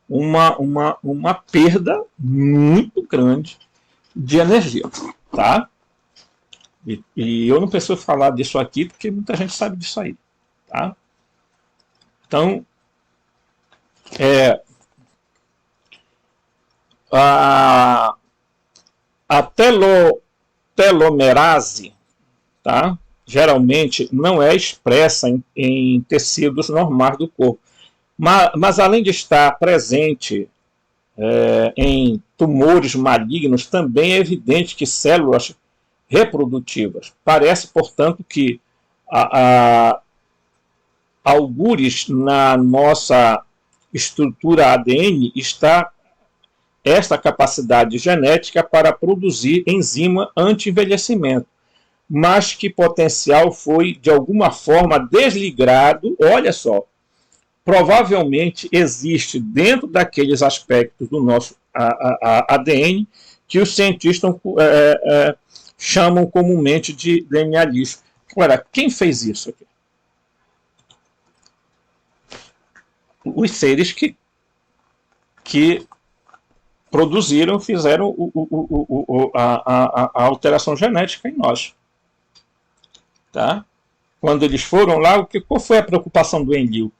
uma perda muito grande de energia. Tá? E eu não preciso falar disso aqui, porque muita gente sabe disso aí. Tá? Então, a telomerase, tá, geralmente não é expressa em tecidos normais do corpo. Mas além de estar presente em tumores malignos, também é evidente que células reprodutivas. Parece, portanto, que algures na nossa estrutura ADN está esta capacidade genética para produzir enzima anti-envelhecimento, mas que potencial foi, de alguma forma, desligado. Olha só, provavelmente existe dentro daqueles aspectos do nosso ADN que os cientistas chamam comumente de DNA lixo. Agora, quem fez isso aqui? Os seres que produziram, fizeram a alteração genética em nós. Tá? Quando eles foram lá, qual foi a preocupação do Enlil?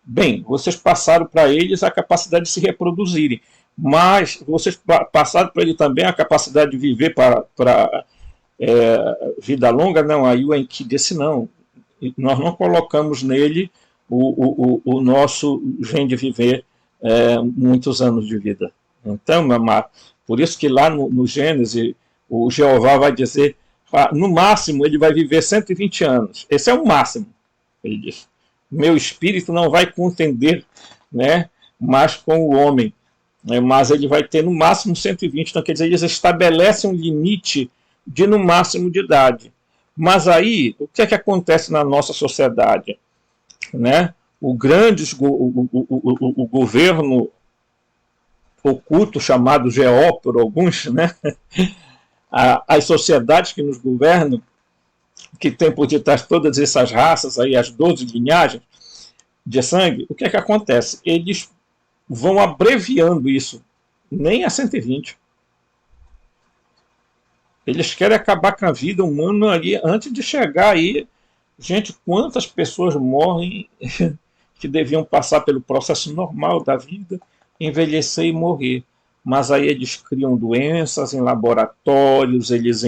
Bem, vocês passaram para eles a capacidade de se reproduzirem, mas vocês passaram para ele também a capacidade de viver para vida longa? Não, aí o Enki disse não. Nós não colocamos nele o nosso gene de viver muitos anos de vida. Então, por isso que lá no Gênesis, o Jeová vai dizer, no máximo ele vai viver 120 anos. Esse é o máximo, ele diz. Meu espírito não vai contender, né, mais com o homem, né, mas ele vai ter no máximo 120. Então, quer dizer, eles estabelecem um limite de no máximo de idade. Mas aí, o que é que acontece na nossa sociedade? Né? O governo oculto, chamado GO por alguns, né? As sociedades que nos governam, que tem por detrás todas essas raças, aí, as 12 linhagens de sangue, o que é que acontece? Eles vão abreviando isso, nem a 120. Eles querem acabar com a vida humana ali antes de chegar aí. Gente, quantas pessoas morrem que deviam passar pelo processo normal da vida, envelhecer e morrer. Mas aí eles criam doenças em laboratórios, eles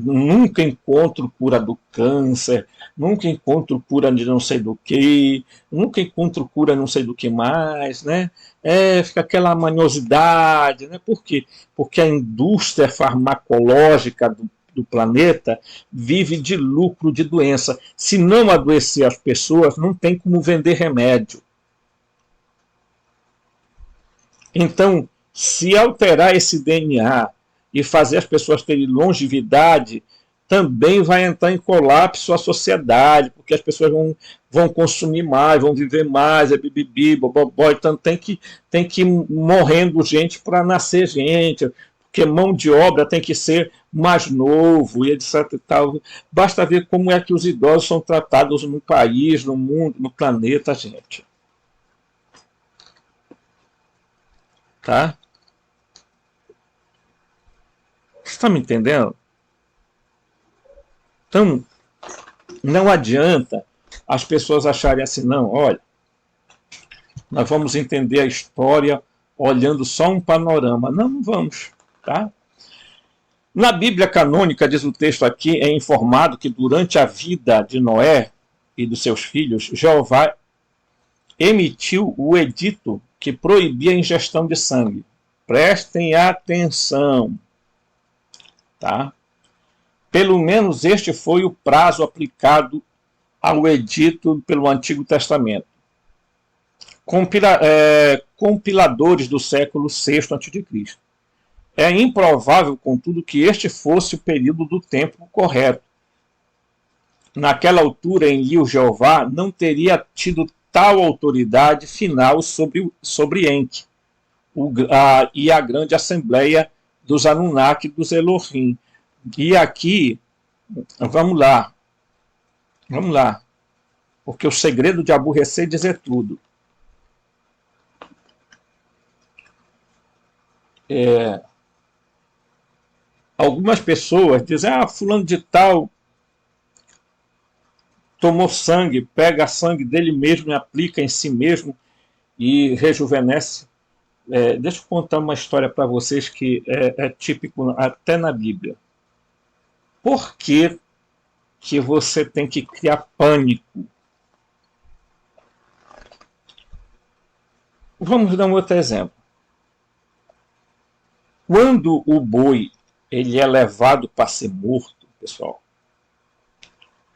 nunca encontram cura do câncer, nunca encontram cura de não sei do que, nunca encontram cura não sei do que mais, né? Fica aquela maniosidade, né? Por quê? Porque a indústria farmacológica do planeta vive de lucro de doença. Se não adoecer as pessoas, não tem como vender remédio. Então, se alterar esse DNA e fazer as pessoas terem longevidade, também vai entrar em colapso a sociedade, porque as pessoas vão consumir mais, vão viver mais, bibibi, bobobó, então tem que ir morrendo gente para nascer gente, porque mão de obra tem que ser mais novo e etc. E tal. Basta ver como é que os idosos são tratados no país, no mundo, no planeta, gente. Tá? Você está me entendendo? Então, não adianta as pessoas acharem assim, não, olha, nós vamos entender a história olhando só um panorama. Não, não vamos. Tá? Na Bíblia canônica, diz o texto aqui, é informado que durante a vida de Noé e dos seus filhos, Jeová emitiu o edito que proibia a ingestão de sangue. Prestem atenção. Tá? Pelo menos este foi o prazo aplicado ao edito pelo Antigo Testamento. Compiladores do século VI a.C. É improvável, contudo, que este fosse o período do tempo correto. Naquela altura, Enlil Jeová não teria tido tal autoridade final sobre Enki e a grande assembleia dos Anunnaki e dos Elohim. E aqui, vamos lá, porque o segredo de aborrecer é dizer tudo. Algumas pessoas dizem, fulano de tal tomou sangue, pega sangue dele mesmo e aplica em si mesmo e rejuvenesce. Deixa eu contar uma história para vocês que é típico até na Bíblia. Por que você tem que criar pânico? Vamos dar um outro exemplo. Quando o boi ele é levado para ser morto, pessoal,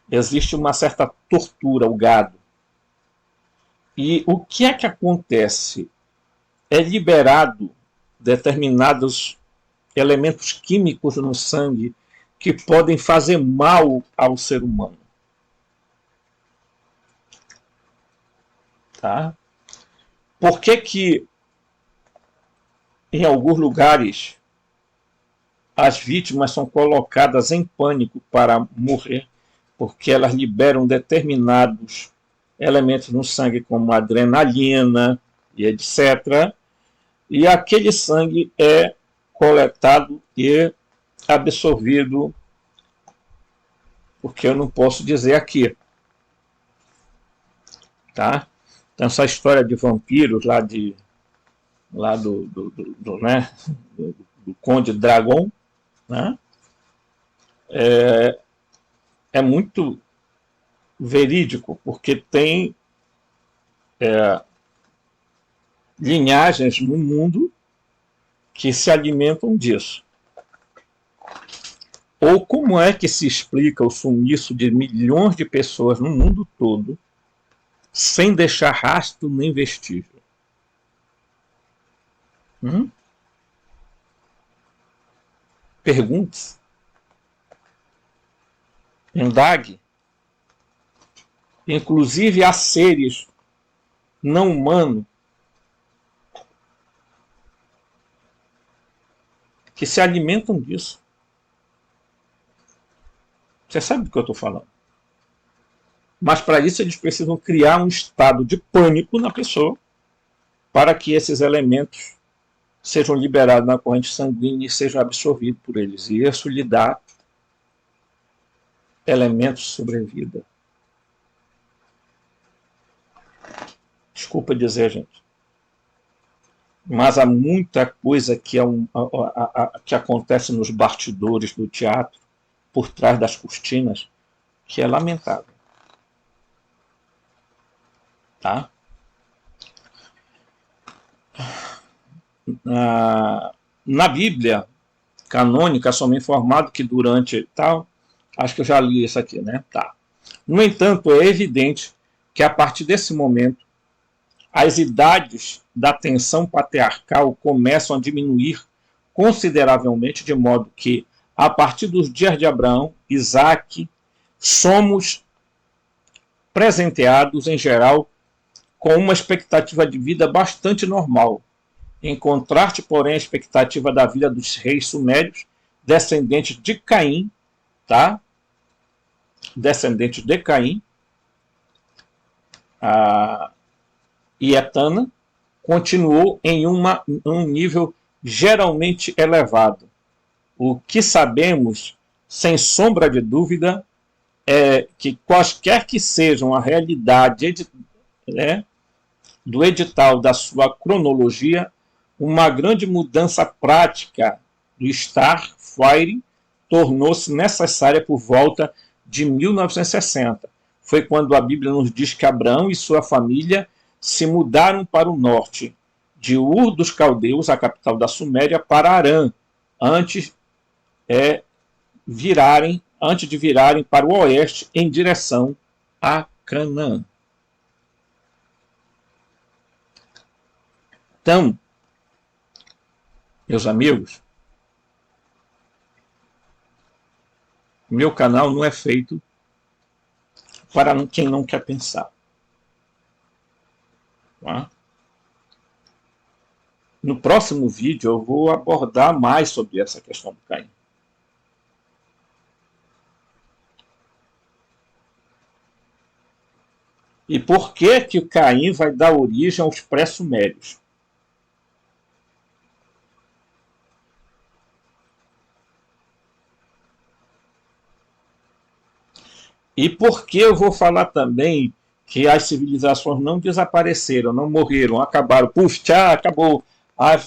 existe uma certa tortura ao gado. E o que é que acontece? É liberado determinados elementos químicos no sangue que podem fazer mal ao ser humano. Tá? Por que em alguns lugares as vítimas são colocadas em pânico para morrer? Porque elas liberam determinados elementos no sangue, como adrenalina e etc. E aquele sangue é coletado e absorvido, porque eu não posso dizer aqui. Tá? Então, essa história de vampiros lá do Conde Dragon, né? É muito verídico, porque tem linhagens no mundo que se alimentam disso. Ou como é que se explica o sumiço de milhões de pessoas no mundo todo sem deixar rastro nem vestígio? Pergunte. Indague. Inclusive há seres não humanos que se alimentam disso. Você sabe do que eu estou falando. Mas para isso eles precisam criar um estado de pânico na pessoa para que esses elementos sejam liberados na corrente sanguínea e sejam absorvidos por eles. E isso lhe dá elementos de sobrevida. Desculpa dizer, gente. Mas há muita coisa que acontece nos bastidores do teatro, por trás das cortinas, que é lamentável. Tá? Na Bíblia canônica, somos informados que durante tal, acho que eu já li isso aqui, né? Tá. No entanto, é evidente que a partir desse momento as idades da tensão patriarcal começam a diminuir consideravelmente, de modo que, a partir dos dias de Abraão, Isaac, somos presenteados, em geral, com uma expectativa de vida bastante normal. Encontrar-te, porém, a expectativa da vida dos reis sumérios, descendentes de Caim, tá? Descendentes de Caim, e Etana, continuou em um nível geralmente elevado. O que sabemos, sem sombra de dúvida, é que quaisquer que sejam a realidade, né, do edital da sua cronologia, uma grande mudança prática do Starfire tornou-se necessária por volta de 1960. Foi quando a Bíblia nos diz que Abraão e sua família se mudaram para o norte, de Ur dos Caldeus, a capital da Suméria, para Harã, antes de virarem para o oeste em direção a Canaã. Então, meus amigos, meu canal não é feito para quem não quer pensar. Tá? No próximo vídeo eu vou abordar mais sobre essa questão do Caim. E por que o Caim vai dar origem aos pré-sumérios? E por que eu vou falar também que as civilizações não desapareceram, não morreram, acabaram, acabou. Aí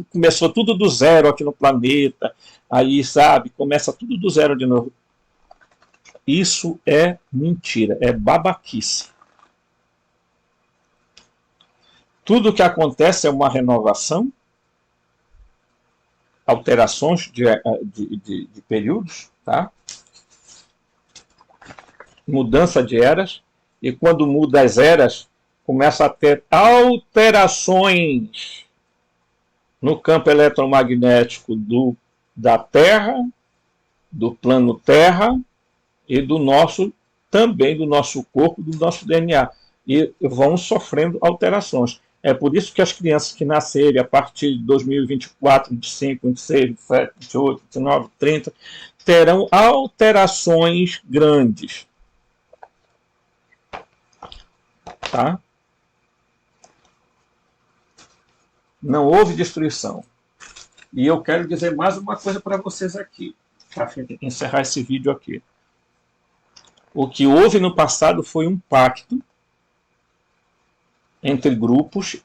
começou tudo do zero aqui no planeta, aí, sabe, começa tudo do zero de novo. Isso é mentira, é babaquice. Tudo que acontece é uma renovação, alterações de períodos, tá? Mudança de eras, e quando muda as eras, começa a ter alterações no campo eletromagnético da Terra, do plano Terra, e também do nosso corpo, do nosso DNA. E vão sofrendo alterações. É por isso que as crianças que nascerem a partir de 2024, 25, 26, 27, 28, 29, 30, terão alterações grandes. Tá? Não houve destruição. E eu quero dizer mais uma coisa para vocês aqui, para encerrar esse vídeo aqui. O que houve no passado foi um pacto entre grupos,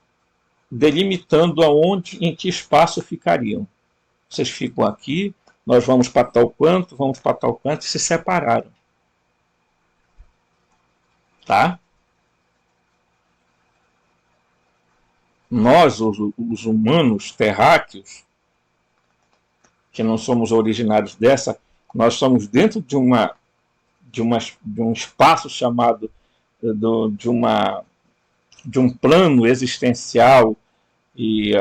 delimitando em que espaço ficariam. Vocês ficam aqui, nós vamos para tal canto, e se separaram. Tá? Nós, os humanos terráqueos, que não somos originários dessa, nós somos dentro de um espaço chamado de um plano existencial e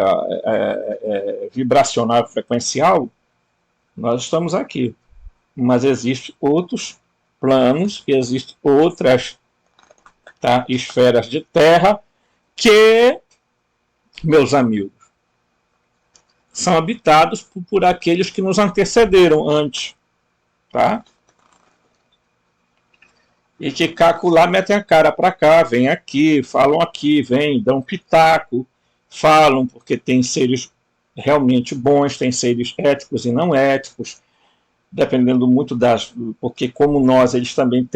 vibracional frequencial. Nós estamos aqui, mas existem outros planos, existem outras, tá, esferas de terra que, meus amigos, são habitados por aqueles que nos antecederam antes, tá? E que cacular metem a cara para cá, vem aqui, vem, dão pitaco, falam porque tem seres realmente bons, tem seres éticos e não éticos, dependendo muito porque como nós, eles também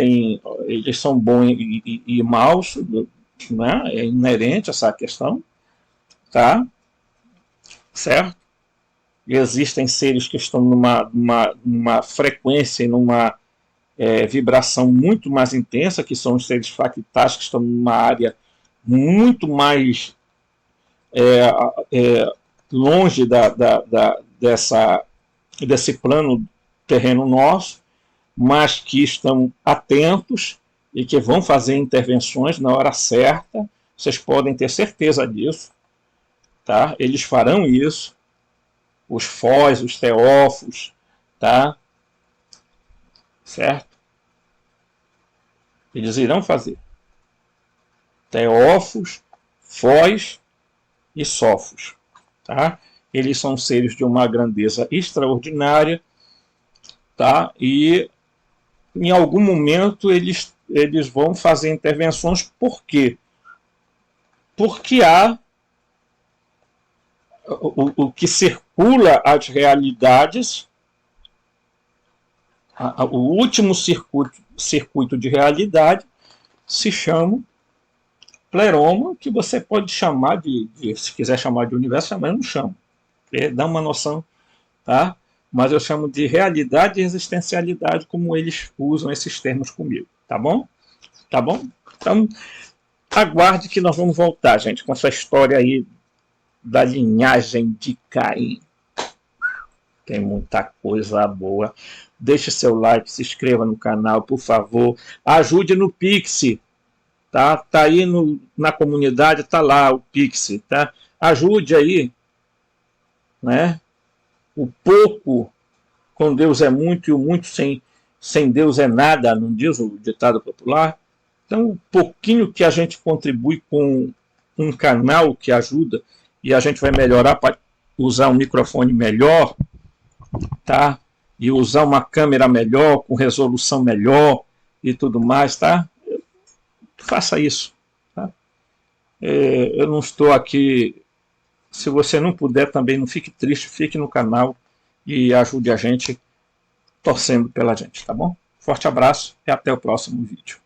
eles são bons e maus, né? É inerente essa questão, tá? Certo? E existem seres que estão numa frequência e numa vibração muito mais intensa, que são os seres fractais, que estão numa área muito mais longe desse plano terreno nosso, mas que estão atentos e que vão fazer intervenções na hora certa. Vocês podem ter certeza disso. Tá? Eles farão isso. Os Foz, os Teófos, tá? Certo? Eles irão fazer. Teófos, Foz e Sófos. tá? Eles são seres de uma grandeza extraordinária, tá? E em algum momento eles vão fazer intervenções. Por quê? Porque há o que circula as realidades, o último circuito de realidade se chama pleroma, que você pode chamar se quiser chamar de universo, mas eu não chamo. Dá uma noção, tá? Mas eu chamo de realidade e existencialidade, como eles usam esses termos comigo, tá bom? Tá bom? Então, aguarde que nós vamos voltar, gente, com essa história aí da linhagem de Caim. Tem muita coisa boa. Deixe seu like, se inscreva no canal, por favor. Ajude no Pix, tá? Tá aí na comunidade, tá lá o Pix, tá? Ajude aí, né? O pouco com Deus é muito e o muito sem Deus é nada, não diz o ditado popular? Então, o pouquinho que a gente contribui com um canal que ajuda, e a gente vai melhorar para usar um microfone melhor, tá? E usar uma câmera melhor, com resolução melhor e tudo mais, tá? Faça isso, tá? Eu não estou aqui. Se você não puder também, não fique triste, fique no canal e ajude a gente torcendo pela gente, tá bom? Forte abraço e até o próximo vídeo.